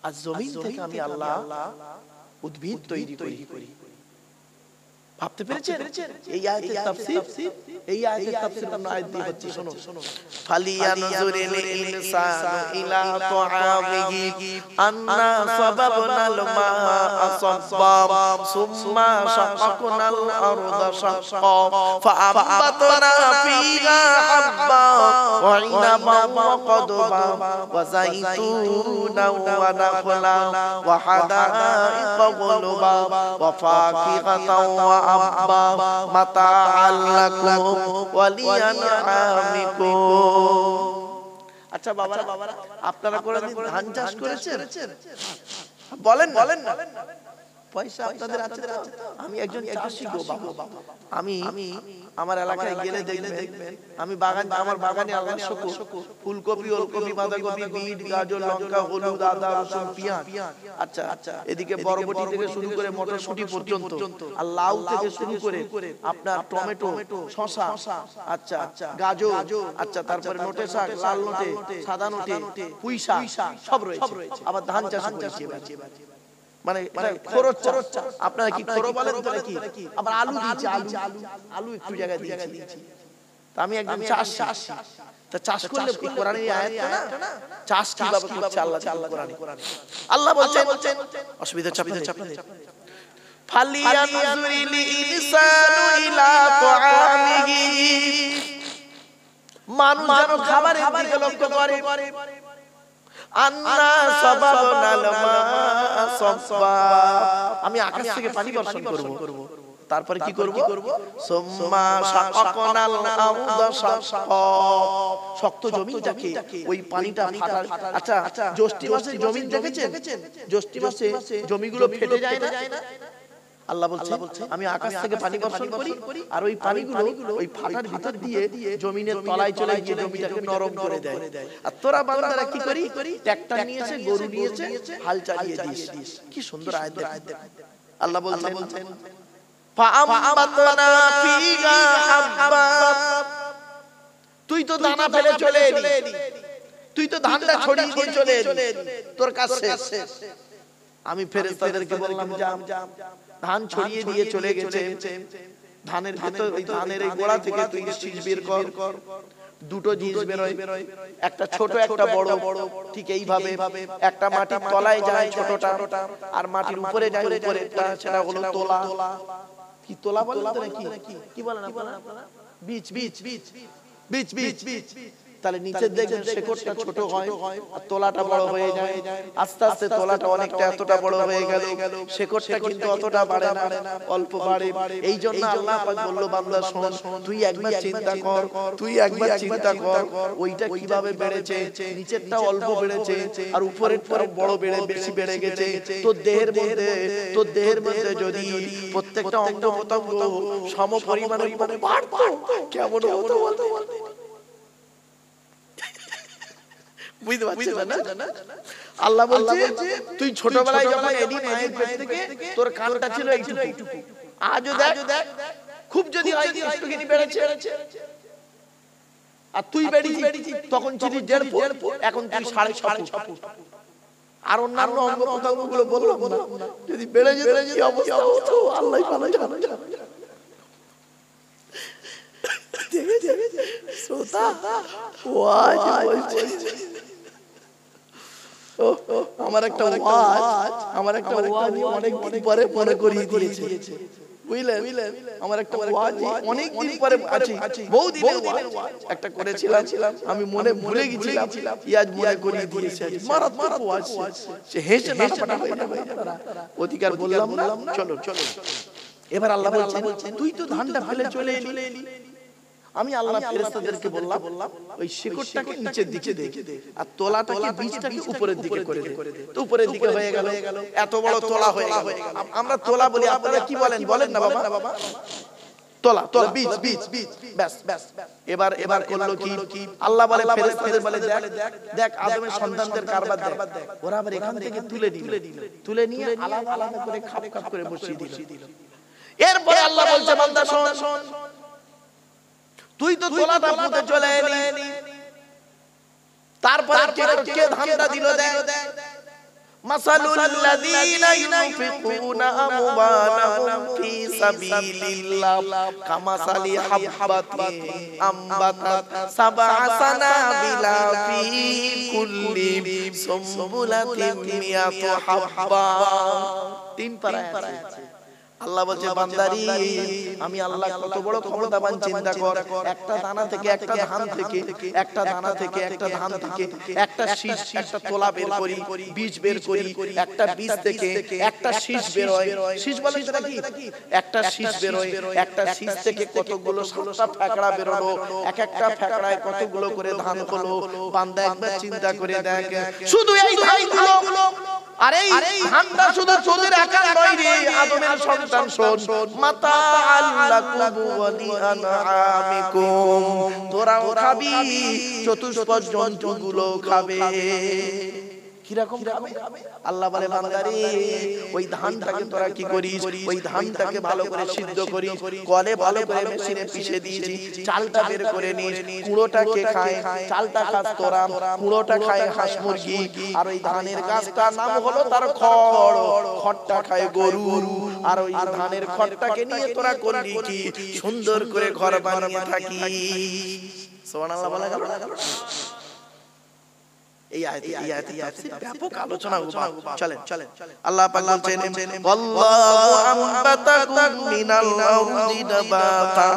আর জমিন থেকে আমি আল্লাহ উদ্ভিদ তৈরি করি। ভাবতে পেরেছেন? এই আয়াতের তাফসীর কোন আয়াত দিয়ে হচ্ছে? শোনো। ফালিয়ানজুরিল ইনসানু ইলা তাআমিহি আন্না সাবাবনাল মা'a সাব্বা সুম্মা শাকাকনাল আরদা শাক্কা ফাআম্বাতনা ফীহা হাব্বা ওয়া ইনাবান ওয়া কদবা ওয়া যাইতুনান ওয়া নাখলা ওয়া হাদাইকা গুলবা ওয়া ফাকিহাতান ওয়া আব্বা মাতা'আল লাকুম ওয়া লিআনআমিকুম। আর আচ্ছা বাবারা, আপনারা কোনদিন ধান চাষ করেছেন? বলেন বলেন না। পয়সা আপনাদের আছে তো? আমি একজন চাষী গো বাবা। আমি আমার এলাকায় গেলে দেখবেন আমি বাগান, আমার বাগানে আল্লাহ শুকর ফুলকপি, ওলকপি, বাঁধাকপি, বিট, গাজর, লঙ্কা, হলুদ, আদা, রসুন, পেঁয়াজ, আচ্ছা এদিকে বরবটি থেকে শুরু করে মটরশুঁটি পর্যন্ত, আর লাউ থেকে শুরু করে আপনার টমেটো, শসা, আচ্ছা গাজর, আচ্ছা তারপরে নোটে শাক, লাল নোটে, সাদা নোটে, পুঁই শাক সব রয়েছে। আবার ধান চাষ করেছি মানে খরচ চাষ। আপনারা কি খরচ বলেন তো নাকি? আবার আলু দিয়েছি, আলু একটু জায়গা দিয়েছি। তা আমি একদম চাষ তা চাষ করলে কোরআনের আয়াত না, চাষ কিভাবে করছে আল্লাহ কোরআনে। আল্লাহ বলছেন অসুবিধা চাপে ফালিয়ানজুরিল ইনসানু ইলা তাআমিহি, মানুষ যেন খাবারের দিকে লক্ষ্য করে। আন্না সাবাবনাল মা সাব্বা, আমি আকাশ থেকে পানি বর্ষণ করব। তারপরে কি করব? সুম্মা শাকাকনাল আরদা শাক্কা, শক্ত জমিটাকে ওই পানিটা ফাটার। আচ্ছা জ্যৈষ্ঠ মাসে জমি দেখেছেন? জ্যৈষ্ঠ মাসে জমিগুলো ফেটে যায় না? আল্লাহ বলছে আমি আকাশ থেকে পানি বর্ষণ করি, আর ওই পানিগুলো ওই ফাটার ভিতর দিয়ে জমিনের তলায় চলে গিয়ে জমিটাকে নরম করে দেয়। আর তোরা বান্দারা কি করি? ট্রাক্টর নিয়েছে, গরু নিয়েছে, হাল চালিয়ে দিস। কি সুন্দর আয়াত দেখেন। আল্লাহ বলছেন ফাআমবাতনা ফিহা হাব্বা, তুই তো দানা ফেলে চলে এলি, তুই তো ধানটা ছড়িয়ে দিয়ে চলে এলি, তোর কাজ শেষ। আমি ফেরেশতাদেরকে বললাম যা, ধান ছড়িয়ে দিয়ে চলে গেছে, ধানের ভেতর ওই ধানের এই গোড়া থেকে তুই শীষ বের কর। দুটো জিনিস বেরোয়, একটা ছোট একটা বড়। ঠিক এইভাবে একটা মাটির তলায় যায় ছোটটা, আর মাটির উপরে যায় উপরেরটা, সেটা হলো তোলা। কি তোলা বলেন তো নাকি? কি বলেন আপনারা? বীজ। তাহলে নিচে দেখবেন শেকড়টা ছোট হয় আর তোলাটা বড় হয়ে যায়। আস্তে আস্তে তোলাটা অনেকটা এতটা বড় হয়ে গেল, শেকড়টা কিন্তু অতটা বাড়ে না, অল্প বাড়ে। এই জন্য আল্লাহ পাক বলল বান্দা শোন, তুই একবার চিন্তা কর ওইটা কিভাবে বেড়েছে, নিচেরটা অল্প বেড়েছে আর উপরেরটা বড় বেশি বেড়ে গেছে। তোর দেহের মধ্যে যদি প্রত্যেকটা অঙ্গ প্রত্যঙ্গ সম পরিমাণে বাড়তো কেমন হতো বলতো? বুঝতে পারছিস না? আল্লাহ বলছে তুই ছোটবেলায় যখন এলি মায়ের পেট থেকে, তোর কানটা ছিল এইটুকু। আজও দেখ খুব যদি হয় একটুখানি বেড়েছে। আর তুই বেড়েছিস তখন ছিলিস 1.5 ফুট, এখন তুই 6.5 ফুট। আর অন্যান্য অঙ্গ প্রত্যঙ্গগুলো বললাম না, যদি বেড়ে যেত কি অবস্থা হতো আল্লাহই ভালো জানে। শ্রোতা ওয়াজ বলছে, আমার একটা ওয়াজ অনেক দিন পরে মনে করিয়ে দিয়েছে। বুঝলেন? আমার একটা ওয়াজ অনেক দিন পরে আছে, বহুদিনের ওয়াজ একটা করেছিলাম, আমি মনে ভুলে গেছিলাম, আজ মনে করিয়ে দিয়েছে। মারাত্মক ওয়াজ, সে হেসে না অধিকার বললাম না। চলো এবার আল্লাহ বলছেন তুই তো ধানটা ফেলে চলে এলি। আমি আল্লাহ ফেরেশতাদেরকে বললাম ওই শিকড়টাকে নিচের দিকে দে, আর তোলাটাকে বীজটাকে উপরের দিকে করে দে। তো উপরের দিকে হয়ে গেল, এত বড় তোলা হয়ে গেল। আমরা তোলা বলি, আপনারা কি বলেন না বাবা? তোলা বীজ। ব্যাস। এবার করলো কি? আল্লাহ বলে ফেরেশতাদের বলে দেখ আদমের সন্তানদের কারবার দেখ। ওরা আবার এখান থেকে তুলে নিয়ে আলাদা করে খাপ করে বসিয়ে দিল। এরপরে আল্লাহ বলছে বান্দা শোন, তুই তো তোলাটা পুঁতে চলে এলি, তারপরে কে ধানটা দিল? দেখ মাসালুল লাযীনা ইউনফিকুনা আমওয়ালাহুম ফি সাবিলিল্লাহ কামাসালি হাববাতিন আমবাতাত সাবআ সানাবিলা ফি কুল্লি সুমবুলাতিন মিয়াতু হাব্বা। 3 পারা আছে। আল্লাহ বলছে বান্দারি আমি আল্লাহ কত বড় ক্ষমতাবান চিন্তা কর একটা দানা থেকে একটা ধান থেকে একটা দানা থেকে একটা ধান থেকে একটা শীষ একটা তোলা বের করি বীজ বের করি একটা বীজ থেকে একটা শীষ বের হয় শীষ বলে সেটা কি একটা শীষ বের হয় একটা শীষ থেকে কতগুলো সাতটা ফ্যাকড়া বের হলো এক একটা ফ্যাকড়ায় কতগুলো করে ধান হলো বান্দা একবার চিন্তা করে দেখ শুধু এই ধানগুলো আরে এই ধানটা শুধু তোদের একার নয় রে আদমের সন্তান শোন মাতা আল্লাকুম ওয়া লিআনআমিকুম তোরাও খাবি চতুষ্পদ জন্তুগুলো খাবে কিরকম খাবে আল্লাহ বলে বান্দারে ওই ধানটাকে তোরা কি করিস ওই ধানটাকে ভালো করে সিদ্ধ করিস কলে ভালো করে মেশিনে পিষে দিয়েছি চালটা বের করে নিস কুড়োটাকে খায় চালটা খাস তোরা কুড়োটা খায় হাঁস মুরগি আর ওই ধানের গাছটার নাম হলো তার খড় খড়টা খায় গরু আর ওই ধানের খড়টাকে নিয়ে তোরা করলি কি সুন্দর করে ঘর বানিয়ে থাকি সুবহানাল্লাহ বলা গেল এই আয়াতে তাফসীর ব্যাপক আলোচনা চলেন আল্লাহ পাক বলছেন ওয়াল্লাহু আম্বাতাকুম মিনাল আরদি নাবাতা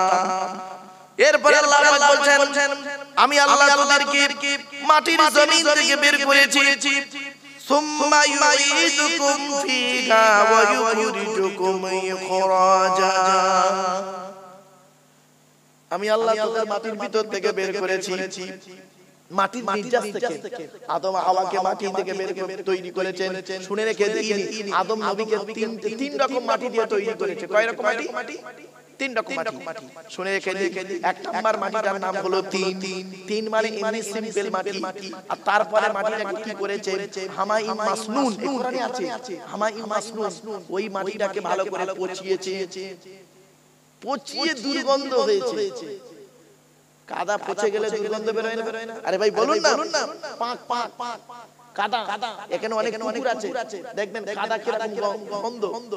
এরপর আল্লাহ পাক বলছেন আমি আল্লাহ তোদেরকে মাটির জমিন থেকে বের করেছি সুম্মা ইউঈদুকুম ফিহা ওয়া ইউখরিজুকুম ইখরাজা আমি আল্লাহ তোদের মাটির ভিতর থেকে বের করেছি মাটির নির্যাস থেকে আদম হাওয়াকে মাটি থেকে বের করে তৈরি করেছেন শুনে রেখে দিন আদম নবীকে তিন রকম মাটি দিয়ে তৈরি করেছে কয় রকম মাটি তিন রকম মাটি শুনে রেখে দিন এক নাম্বার মাটিটার নাম হলো তিন মানে এমনি সিম্পল মাটি আর তারপরে মাটিটাকে কি করেছে হামাইম মাসনুন কোরআনে আছে হামাইম মাসনুন ওই মাটিটাকে ভালো করে পচিয়ে দুর্গন্ধ হয়েছে কাদা পচে গেলে দুর্গন্ধ বের হয় না আরে ভাই বলুন না পাক কাদা এখানে অনেক পুকুর আছে দেখবেন কাদা কিরকম গন্ধ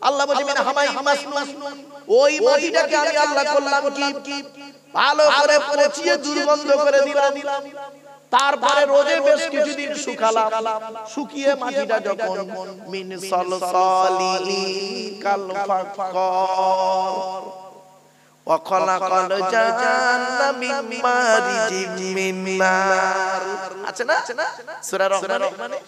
আল্লাহ বলে মানে হামাই মাসনুন ওই মাটিটাকে আমি আল্লাহ করলাম কি ভালো করে পচিয়ে দুর্গন্ধ করে দিলাম তারপরে রোদে বেশ কিছুদিন শুকালাম শুকিয়ে মাটিটা যখন মিন সলসলি কাল ফাকর وخلق الجن من مارج من نار আছে না সূরা রহমানে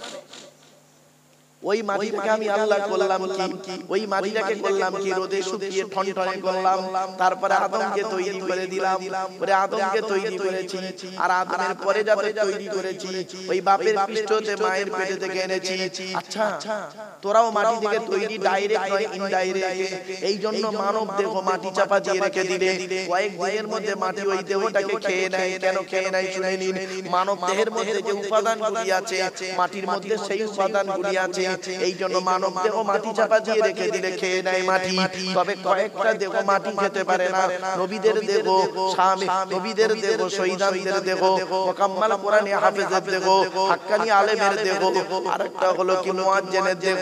ওই মাটিটাকে আমি আল্লাহ করলাম কি ওই মাটিটাকে করলাম কি রোদে শুকিয়ে ঠনঠনে করলাম তারপরে আদমকে তৈরি করে দিলাম পরে আদমকে তৈরি করেছি আর আদমের পরে যাতে তৈরি করেছি ওই বাপের পৃষ্ঠতে মায়ের পেটে থেকে এনেছি আচ্ছা তোরাও মাটি থেকে তৈরি ডাইরেক্ট নয় ইনডাইরেক্ট এই জন্য মানব দেহ মাটি চাপা দিয়ে রেখে দিলে কয়েক দিনের মধ্যে মাটি ওই দেহটাকে খেয়ে নেয় কেন খেয়ে নেয় শুনে নিন মানব দেহের মধ্যে যে উপাদানগুলি আছে মাটির মধ্যে সেই উপাদানগুলি আছে এই জন্য মানব দেহ মাটি চাপা দিয়ে রেখে দিলে খেয়ে নেয় মাটি তবে কয়েকটা দেহ মাটি খেতে পারে না নবীদের দেহ শামী নবীদের দেহ শহীদদের দেহ মুকাম্মাল কোরআনে হাফেজের দেহ হাক্কানি আলেমের দেহ আরেকটা হলো কি মুয়াজ্জিনের দেহ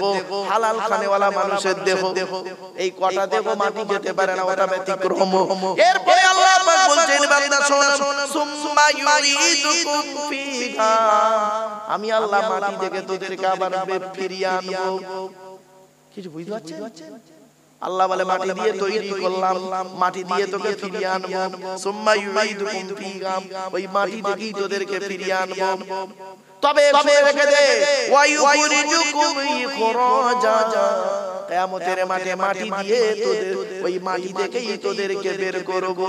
হালাল খানেওয়ালা মানুষের দেহ এই কটা দেহ মাটি খেতে পারে না ওটা ব্যতিক্রম এরপরে আল্লাহ পাক বলছেন বান্দা শোন সুম্মা ইউঈদুকুম ফিহা আমি আল্লাহ মাটি থেকে তোদেরকে আবার ফিরিয়ে আনবো কিছু বুঝতে পারছেন আল্লাহ বলে মাটি দিয়ে তৈরি করলাম মাটি দিয়ে তোকে ফিরিয়ে আনবো সুম্মা ইউঈদুকুম ফিহা ওই মাটি থেকেই তোদেরকে ফিরিয়ে আনবো তবে শুনে রেখে দে ওয়া ইউখরিজুকুম ইখরাজা কিয়ামতের মাঠে মাটি দিয়ে তোদের ওই মাটি থেকেই তোদেরকে বের করব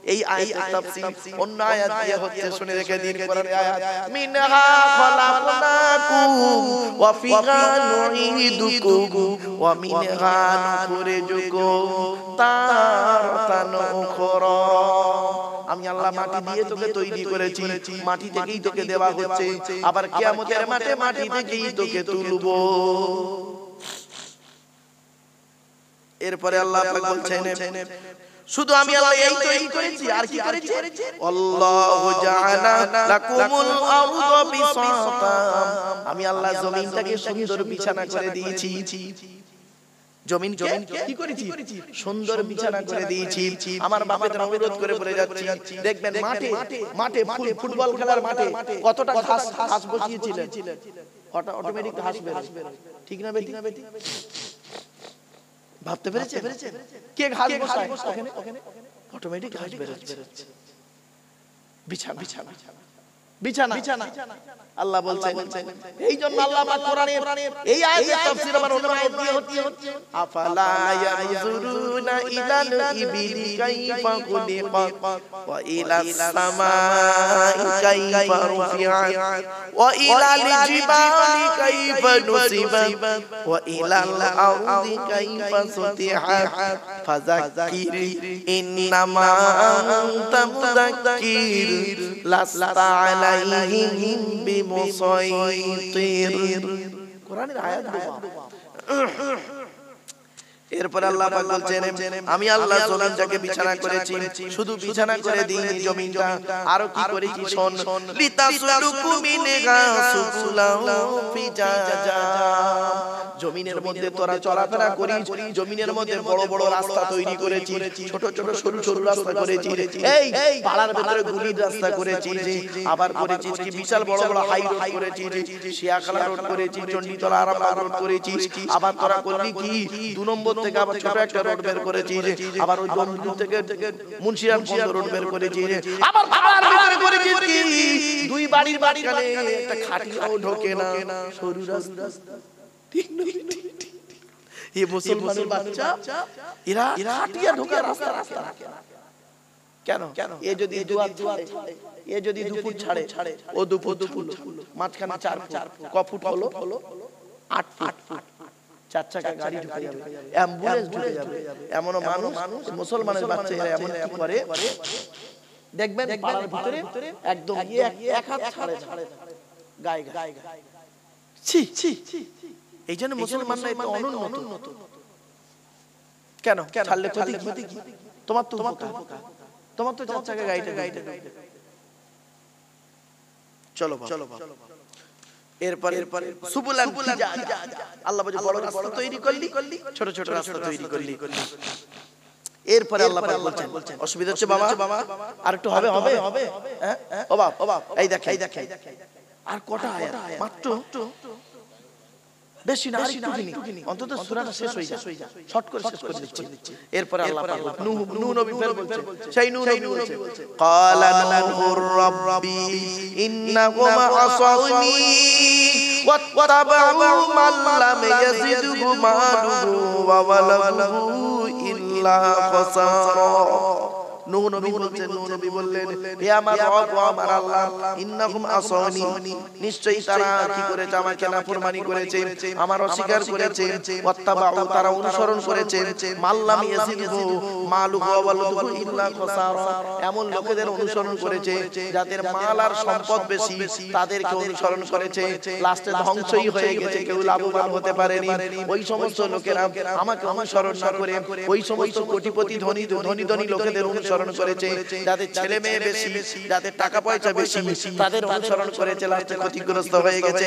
এই আয়াতের তাফসীর অন্য আয়াত দিয়ে হচ্ছে শুনে রেখে দিন কোরআনের আয়াত মিনহা খলাকনাকুম ওয়া ফিহা নুঈদুকুম ওয়া মিনহা নুখরিজুকুম তারাতান উখরা আমি আল্লাহ মাটি দিয়ে তোকে তৈরি করেছি মাটি থেকেই তোকে দেওয়া হচ্ছে আবার কিয়ামতের মাঠে মাটি থেকেই তোকে তুলব এরপরে আল্লাহ পাক বলছেন শুধু আমি আল্লাহ এই তৈরি করেছি আর কি করেছি আল্লাহু জাআলা লাকুমুল আরদা বিসাতা আমি আল্লাহ জমিনটাকে সুন্দর বিছানা করে দিয়েছি জমিনকে কি করেছি সুন্দর বিছানা করে দিয়েছি আমার বাপের অনুরোধ করে বলে যাচ্ছি দেখবেন মাঠে ফুটবল খেলার মাঠে কতটা ঘাস বসিয়েছিলেন অটোমেটিক ঘাস বের ঠিক না বেটি ভাবতে পেরেছেন? কে ঘাস বসায় ওখানে? অটোমেটিক ঘাস বেরোচ্ছে। বিছানা বিছানা বিছানা আল্লাহ বলছেন, এই জন্য আল্লাহ পাক কোরআনের এই আয়াতের তাফসীর আমার উলামা দিয়ে হচ্ছে আফালা ইয়ানজুরুনা ইলাল ইবিলি কাইফা খুলিকাত ওয়া ইলাস সামাই কাইফা রুফিআত ওয়া ইলাল জিবালি কাইফা নুসিবাত ওয়া ইলাল আরদি কাইফা সুতিহাত ফাযাক্কির ইন্নামা আনতা মুযাক্কির লাস্তা আলাইহিম বিমুসাইতির। কোরআনের আয়াত এরপর আল্লাহ পাক বলছেন, আমি আল্লাহ জমিনটাকে বিছানা করেছি, শুধু বিছানা করে দিইনি জমিনটা, আরো কি করেছি শোন, লিতাসলুকু মিনহা সুবুলান ফিজাজা। জমিনের মধ্যে তোরা চলাফেরা করিস, জমিনের মধ্যে বড় বড় রাস্তা তৈরি করেছি, ছোট ছোট সরু সরু রাস্তা করেছি, এই পাড়ার ভিতরে গুলির রাস্তা করেছি, আবার করেছিস কি বিশাল বড় বড় হাই রোড করেছি, শিয়াখালা রোড করেছি, চণ্ডীতলা আরামবাগ রোড করেছি, আবার তোরা করলি কি 2 নম্বর থেকে আবার ছোট একটা রোড বের করেছি, আবার ওই দমদম থেকে মুন্সিয়ান বন্ধ রোড বের করেছি, আবার পাড়ার ভিতরে করেছিস কি 2 বাড়ির মাঝখানে একটা খাটিয়াও ঢোকে না, সরু রাস্তা। ये মুসলমানের বাচ্চা এরা খাটিয়া ঢোকা রাস্তা রাস্তা কেন? এ যদি এ যদি 2 ফুট ছাড়ে ও 2 ফুট, মাঝখানে 4 ফুট, ক ফুট হলো 8 ফুট, 4 চাকা গাড়ি ঢুকে যাবে, অ্যাম্বুলেন্স ঢুকে যাবে। এমন মানুষ মুসলমানের বাচ্চা এরা এমন কি করে দেখবেন পাড়ার ভিতরে একদম এক হাত ছাড়ে গায়ে গায়ে। ছি ছি, এই জন্য মুসলমানরা এত অনুন্নত কেন? ছাড়লে ক্ষতি কি? তোমার তো 4 চাকা গাড়িটা চলো এরপরে সুবুলান ফিজাজা, আল্লাহ বলে বড় রাস্তা তৈরি করলি, ছোট ছোট রাস্তা তৈরি করলি। এরপরে আল্লাহ পাক বলছেন, অসুবিধা হচ্ছে বাবা, আর একটু হবে হ্যাঁ ও বাপ, এই দেখ আর কটা আয়াত মাত্র, বেশি না, আরেকটুখানি অন্তত সূরাটা শেষ হয়ে যায়, শর্ট করে শেষ করে দিচ্ছি। এরপর আল্লাহ পাক নূহ নবী ফের বলছে, সেই নূহ নবী বলছে, ক্বালা নূহুর রাব্বি ইন্নাহুম আসাউনি ওয়াত্তাবাউ মান লাম ইয়াজিদহু মালুহু ওয়া ওয়ালাদুহু ইল্লা খাসারা। নূহ নবী বললেন, হে আমার রব ও আমার আল্লাহ, ইন্নাহুম আসাউনি, নিশ্চয়ই তারা কি করেছে, আমাকে নাফরমানি করেছে, আমার অস্বীকার করেছে, ওয়াত্তাবাউ তারা অনুসরণ করেছে, মাল্লাম ইয়াজিদহু মালুহু ওয়া ওয়ালাদুহু ইল্লা খাসারা, এমন লোকেদের অনুসরণ করেছে যাদের মাল আর সম্পদ বেশি, তাদেরকে অনুসরণ করেছে, লাস্টে ধ্বংসই হয়ে গেছে, কেউ লাভবান হতে পারেনি। ওই সমস্ত লোকেরা আমাকে অনুসরণ না করে ওই সমস্ত কোটিপতি ধনী লোকেদের অনুসরণ করেছে, যাদের ছেলে মেয়ে বেশি, যাদের টাকা পয়সা বেশি, তাদের অনুসরণ করেছে, লাস্টে ক্ষতিগ্রস্ত হয়ে গেছে।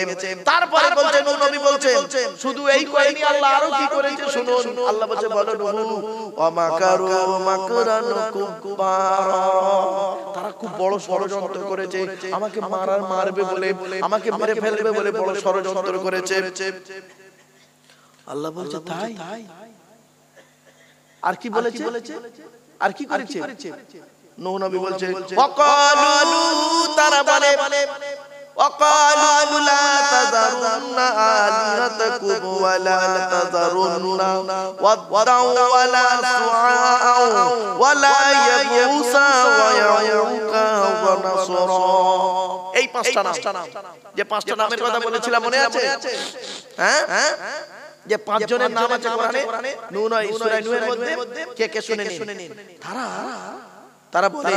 তারপরে বলছেন নূহ নবী বলছেন, শুধু এই কয়নি, আল্লাহ আরো কি করেছে শুনুন। আল্লাহ বলছে, বলো নূহ, ওয়া মাকারু মাকরান কুবারা, তারা খুব বড় ষড়যন্ত্র করেছে, আমাকে মারবে বলে, আমাকে মেরে ফেলবে বলে বড় ষড়যন্ত্র করেছে। আল্লাহ বলছে, তাই? আর কি বলেছে? আর কি করেছে? নূহ নবী বলছে, ওয়াকালু, তারা বলে, ওয়াকালু লা তাযারুন্না আলিহাতাকুম ওয়া লা তাযারুন্না ওয়াদ্দাউ ওয়া লা সুআআ ওয়া লা ইয়াগুসা ওয়া ইয়াউকা ওয়া নাসরা। এই 5টা নাম, যে 5টা নামের কথা বলেছিলাম মনে আছে? হ্যাঁ, যে 5 জনের নাম আছে কোরআনে, সূরা নূহের মধ্যে, কে কে শুনে নিন। তারা বলে,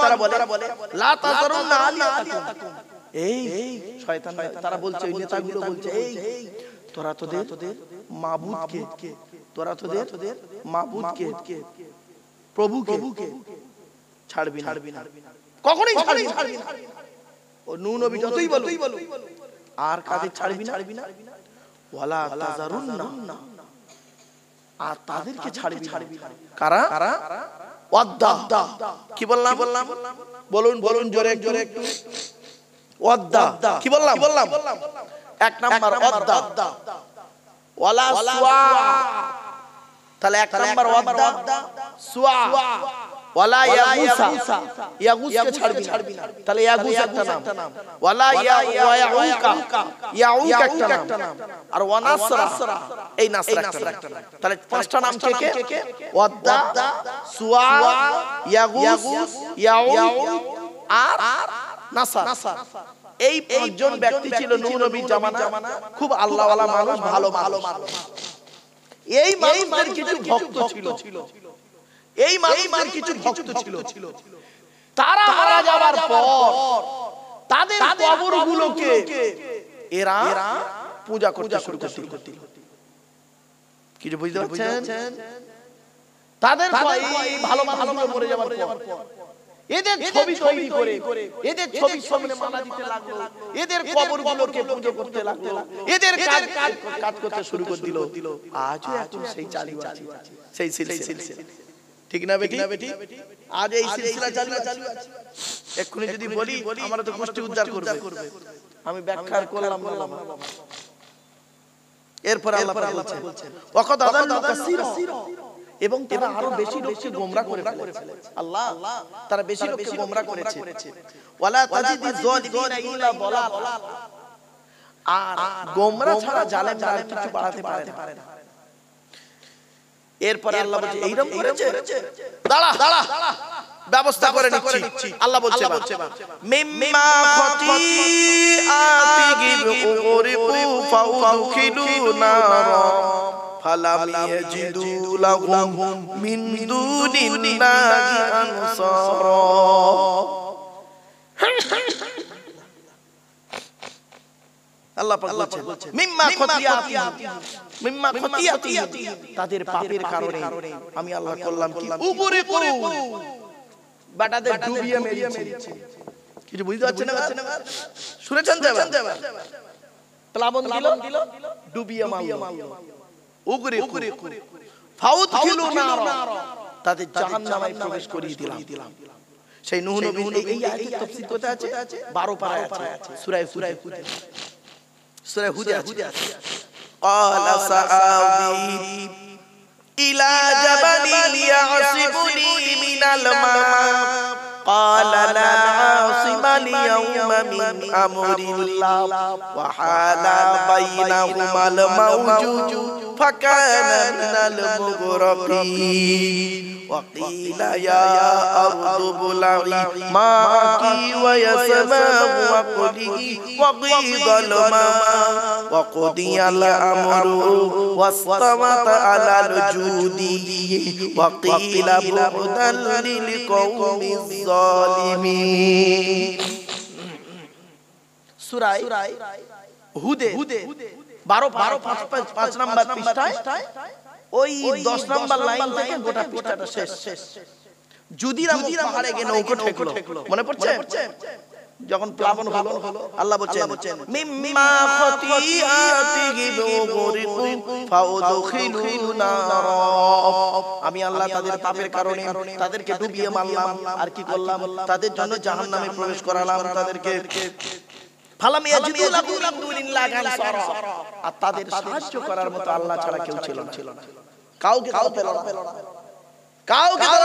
তারা বলে লা তাযারুন্না আলিহাতাকুম, এই শয়তান তারা বলছে, ওই নেতাগুলো বলছে, এই তোরা তোদের মাবুদকে, তোরা তোদের মাবুদকে, প্রভুকে ছাড়বি না, কখনোই ছাড়বি না। ও নূহ নবী যতই বলো, আর কাদের ছাড়বি না, ওয়ালা তাযারুন্না, আর তাদেরকে ছাড়বি না। কারা? ওয়াদ্দা। কি বললাম? বলুন জোরে একটু। ওয়াদ্দা কি বললাম? এক নাম্বার ওয়াদা ওয়ালা সুয়া, তাহলে এক নাম্বার ওয়াদা সুয়া ওয়ালা ইয়াগুসা, ইয়াগুসকে ছাড়বি না, তাহলে ইয়াগুস একটা নাম, ওয়ালা ইয়াউকা, ইয়াউক একটা নাম, আর ওয়ানাসরা, এই নাসরা একটা নাম। তাহলে পাঁচটা নাম কে? ওয়াদা, সুয়া, ইয়াগুস, ইয়াউক আর নাসর। এই পাঁচজন ব্যক্তি ছিল নূহ নবীর জামানা, খুব আল্লাহওয়ালা মানুষ, ভালো মানুষ। এই মানুষদের কিছু ভক্ত ছিল, এই মানুষদের কিছু ভক্ত ছিল। তারা মারা যাওয়ার পর তাদের কবরগুলোকে এরা পূজা করতে শুরু করতে। কিছু বুঝতে পারছেন? তাদের এই ভালো মানুষগুলো মরে যাওয়ার পর এদের ছবি তৈরি করে এদের ছবির সামনে মালা দিতে লাগলো, এদের কবরগুলোকে পুজো করতে লাগলো, এদের কাজ করতে শুরু করে দিল। আজও এখন সেই চালু আছে, সেই সিলসিলা, ঠিক না বেটি? আজ এই সিলসিলা চালু আছে। এক্ষুনি যদি বলি আমরা তো গোষ্ঠী উদ্ধার করবে, আমি ব্যাখ্যা করলাম না। এরপর আল্লাহ বলছেন ওয়াকাদ আদাল্লু কাসীরা, এবং তারা আরো বেশি লোককে গোমরা করে ফেলেছে। আল্লাহ তারা বেশি লোককে গোমরা করেছে। ওয়ালা তাজিদিজ যালিমিনা ইল্লা দালাল, আর গোমরা ছাড়া জালেমরা আর কিছু বাড়াতে পারে না। এরপর আল্লাহ বলছে এইরকম করেছে, দাঁড়া ব্যবস্থা করে নিচ্ছি। আল্লাহ বলছে মিম্মা খাতিআতিহিম উগরিকু ফাউদখিলু নারা ফালাম ইয়াজিদু লাহুম মিন দুনিল্লাহি আনসারা। আল্লাহ পাক বলছেন মিম্মা খাতিআতিহিম, তাদের পাপের কারণে আমি আল্লাহ করলাম কি? উগরিকু, বাটাদের ডুবিয়ে মেরেছি। কিছু বুঝতে পারছেন না? শুনেছেন তো? প্লাবন দিল, ডুবিয়ে মারলো। উগরিকু ফাউদখিলু নারা, তাদের জাহান্নামে প্রবেশ করিয়ে দিলাম। সেই নূহ নবী এই আয়াতের তাফসীর কোথায় আছে? 12 পারায় আছে, সূরা হুদ আছে। ক্বালা সাআবি ইলা জাবালিন ইয়াসিবুনি মিনাল মা ক্বালা লা আসিমাল ইয়াওমা মিন আমরিল্লাহ ওয়া হালা বাইনাহুমাল মাওজু ফাকানা মিনাল মুগরাকিন ওয়া কিলা ইয়া আরদু বুলঈ মাকি ওয়া ইয়াসমাউ ওয়া কুলি ওয়া গীদাল মা ওয়া কুদিয়াল আমরু ওয়াসতাওয়াত আলাল জুদি ওয়া কিলা বুদাল লিল কওমিজ জালিমিন। সূরা হুদে 12 নম্বর পৃষ্ঠায় ওই 10 নম্বর লাইন থেকে গোটা পৃষ্ঠাটা শেষ। যুদিরা পাহাড়ে গিয়ে নৌকো ঠেকলো, মনে পড়ছে? যখন প্লাবন হলো আল্লাহ বলছেন মিম্মা খাতিআতিহিম উগরিকু ফাউদখিলু নারা, আমি আল্লাহ তাদের পাপের কারণে তাদেরকে ডুবিয়ে মারলাম, আর কি করলাম? তাদের জন্য জাহান্নামে প্রবেশ করালাম তাদেরকে। ফালাম ইয়াজিদু লাহুম মিন দুনিল্লাহি আনসারা, আর তাদের সাহায্য করার মতো আল্লাহ ছাড়া কেউ ছিল না। কাউকে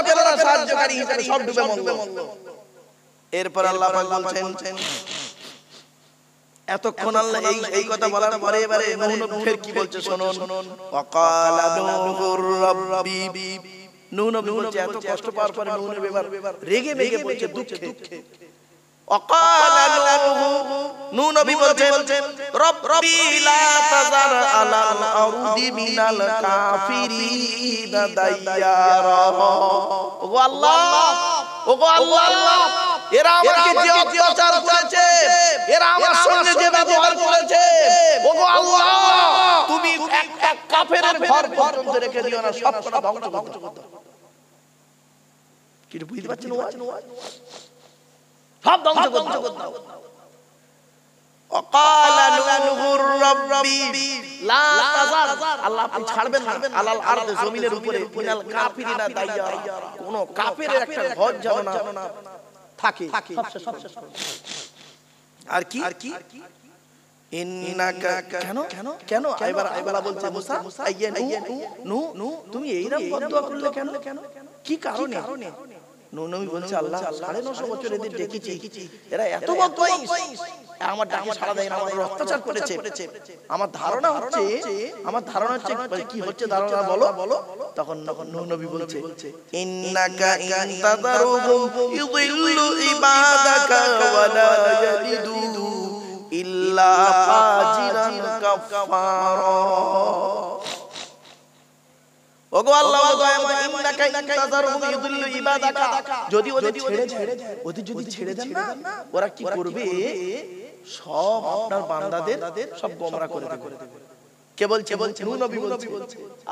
পেল না সাহায্যকারী হিসেবে, সব ডুবে মরল। এরপর আল্লাহ পাক বলছেন, এতক্ষণ আল্লাহ এই কথা বলার পরে এবারে নূহ নবী ফের কি বলছে শুনুন। ওয়াকালা নূহুর রাব্বি, নূহ নবী বলছে, এত কষ্ট পাওয়ার পরে নূহ নবী এবার রেগে বলছে, দুঃখে। ওয়াকালা নূহ নবী বলছেন রব্বি লা তাযার আলাল আরদি মিনাল কাফিরিনা দাইয়ারা। ওগো আল্লাহ, এরা আমাকে যে অত্যাচার করেছে, এরা আমার সঙ্গে যে ব্যবহার করেছে, ওগো আল্লাহ তুমি একটা কাফেরের ঘর পর্যন্ত রেখে দিও না, সব কটা ধ্বংস করতে। কি বুঝতে পারছেন? সব ধ্বংস করতে। وقال نوح ربي لا تذر, আল্লাহ আপনি ছাড়বেন না আলাল আরদ, জমিনের উপরে মিনাল কাফিরিনা দাইয়ারা, কোন কাফেরের একটা ঘর যেন না থাকে। আর কি ইন্নাকা কেন কেন কেন এবার আল্লাহ বলছে মুসা আইয়া নূহ নূহ তুমি এইরকম বদদুয়া করলে কেন কি কারণে? নূহ নবী বলছে আল্লাহ 950 বছর এদের ডেকেছি, এরা এত বদমাইশ, আমার ডাকে সাড়া দেয় না, আমার অত্যাচার করেছে। আমার ধারণা হচ্ছে কি হচ্ছে ধারণা বলো। তখন নূহ নবী বলছে ইন্নাকা ইনতাদারুহুম ইউদিল্লু ইবাদাকা ওয়া লা ইয়ালিদু ইল্লা ফাজিরান কাফারা। ওগো আল্লাহ ইন্নাকা ইনতাযারুহুম ইউদিল্লু ইবাদাকা, যদি ওদের ছেড়ে দেন না, ওরা কি করবে? সব আপনার বান্দাদের সব গোমরা করে দেবে। কে বলছে? নূহ নবী বলছে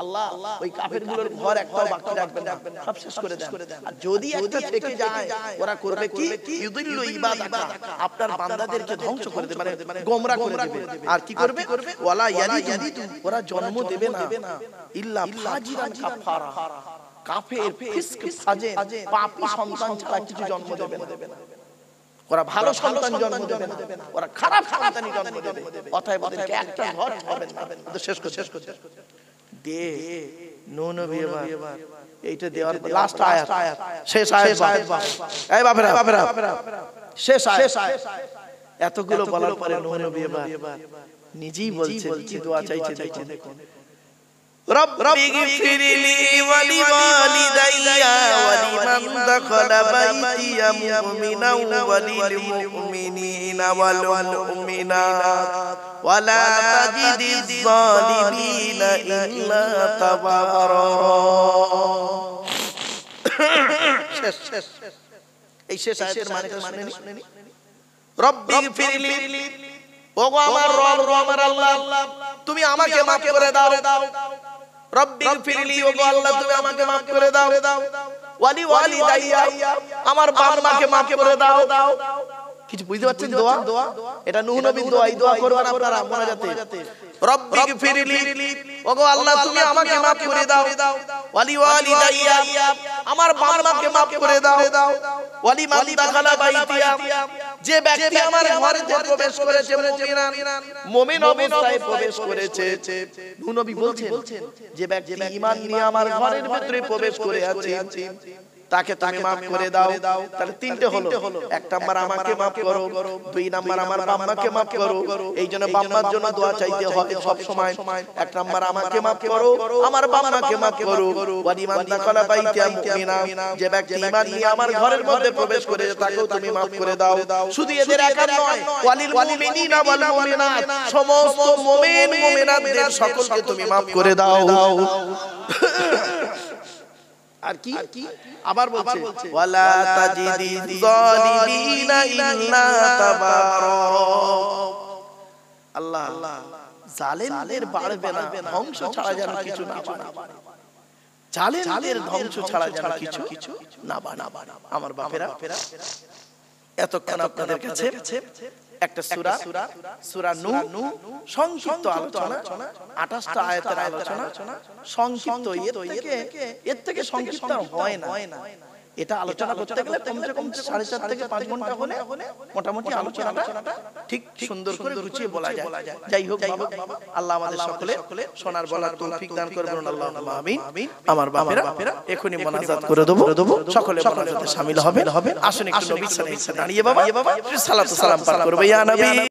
আল্লাহ ওই কাফেরগুলোর ঘর একটাও বাকি রাখবেন না, সব শেষ করে দেন। আর যদি একটা থেকে যায়, ওরা করবে কি? ইউদিল্লু ইবাদাকা, আপনার বান্দাদেরকে ধ্বংস করে দেবে, মানে গোমরা করে দেবে। আর কি করবে? ওয়ালা ইয়ালিদু, ওরা জন্ম দেবে না ইল্লা ফাজিরান কাফারা, কাফের ফিসক ফাজে পাপী সন্তান ছাড়া কিছু জন্ম দেবে না। ওরা ভালো সন্তান জন্ম দেবে না, ওরা খারাপ সন্তানই জন্ম দেবে। অতএব ওদেরকে একটা ঘর হবে না, ওদের শেষ করে দে। নূহ নবী এবার এইটা দেওয়ার লাস্ট আয়াত, শেষ আয়াত। এই বাপেরা শেষ আয়াত। এতগুলো বলার পরে নূহ নবী এবার নিজেই বলছেন, কি দোয়া চাইছে দেখুন। রব্বিগফিরলি ওয়া লিওয়ালিদাইয়া ওয়া লিমান দাখালা বাইতিয়া মুমিনাও ওয়া লিল মুমিনিনা ওয়াল মুমিনাত ওয়া লা তাজিদিজ যালিমিনা ইল্লা তাবারা। শেষ। এই শেষ আয়াতের মানেটা শুনেনি? রব্বিগফিরলি, ওগো আমার রব, আমার আল্লাহ, তুমি আমাকে মাফ করে দাও। রব্বিগফিরলি, ওগো আল্লাহ তুমি আমাকে মাফ করে দাও। ওয়ালি ওয়ালিদাইয়া, আমার বাবা মাকে মাফ করে দাও। কিছু বুঝতে পারছেন? দোয়া এটা নূহ নবীর দোয়া। এই দোয়া করবেন আপনারা মোনাজাতে। রব্বিগফিরলি, ওগো আল্লাহ তুমি আমাকে মাফ করে দাও। ওয়ালি ওয়ালিদাইয়া, আমার বাবা মাকে মাফ করে দাও। ওয়ালি মান দাখালা বাইতিয়া, যে ব্যক্তি আমার ঘরে প্রবেশ করেছে, মুমিন অবস্থায় প্রবেশ করেছে। নূহ নবী বলছেন যে ব্যক্তি ঈমান নিয়ে আমার ঘরের ভিতরে প্রবেশ করে আছে, তাকে তুমি মাফ করে দাও। তাহলে তিনটে হলো। এক নাম্বার আমাকে মাফ করো, দুই নাম্বার আমার বাম্মাকে মাফ করো। এই জন্য বাম্মার জন্য দোয়া চাইতে হয় সব সময়। এক নাম্বার আমাকে মাফ করো, আমার বাম্মাকে মাফ করো। ওয়া লিমান দাখালা বাইতিয়া মুমিনা, যে ব্যক্তি ঈমান নিয়ে আমার ঘরের মধ্যে প্রবেশ করেছে, তাকেও তুমি মাফ করে দাও। শুধু এদের একা নয়, ওয়ালিল মুমিনিনা ওয়াল মুমিনাত, সমস্ত মুমিন মুমিনাতদের সকলকে তুমি মাফ করে দাও। আর কি? আবার বলছে ওয়ালা তাজিদিজ যালিমিনা ইল্লা তাবারা। আল্লাহ জালেমদের বাড়বে না, ধ্বংস ছাড়া যেন কিছু না বাড়ে। জালেমদের ধ্বংস ছাড়া যেন কিছু না বাড়ে। আমার বাপেরা, এতক্ষণ আপনাদের কাছে একটা সূরা নূহ সংক্ষিপ্ত আলোচনা, 28টা আয়াতের আলোচনা সংক্ষিপ্ত। এর থেকে সংক্ষিপ্ত হয় না। এটা আলোচনা করতে গেলে কমসে কম 4.5 থেকে 5 ঘন্টা হলে মোটামুটি আলোচনাটা ঠিক সুন্দর করে গুছিয়ে বলা যায়। যাই হোক বাবা, আল্লাহ আমাদের সকলে শোনার বলার তৌফিক দান করবেন। আল্লাহুম্মা আমিন। আমার বাপেরা এখনি মোনাজাত করে দেব, সকলে মোনাজাতে শামিল হবে। আসুন একটু নবী সাল্লাল্লাহু আলাইহি ওয়াসাল্লাম দাঁড়িয়ে বাবা সালাতু সালাম পাঠ করবে। ইয়া নবী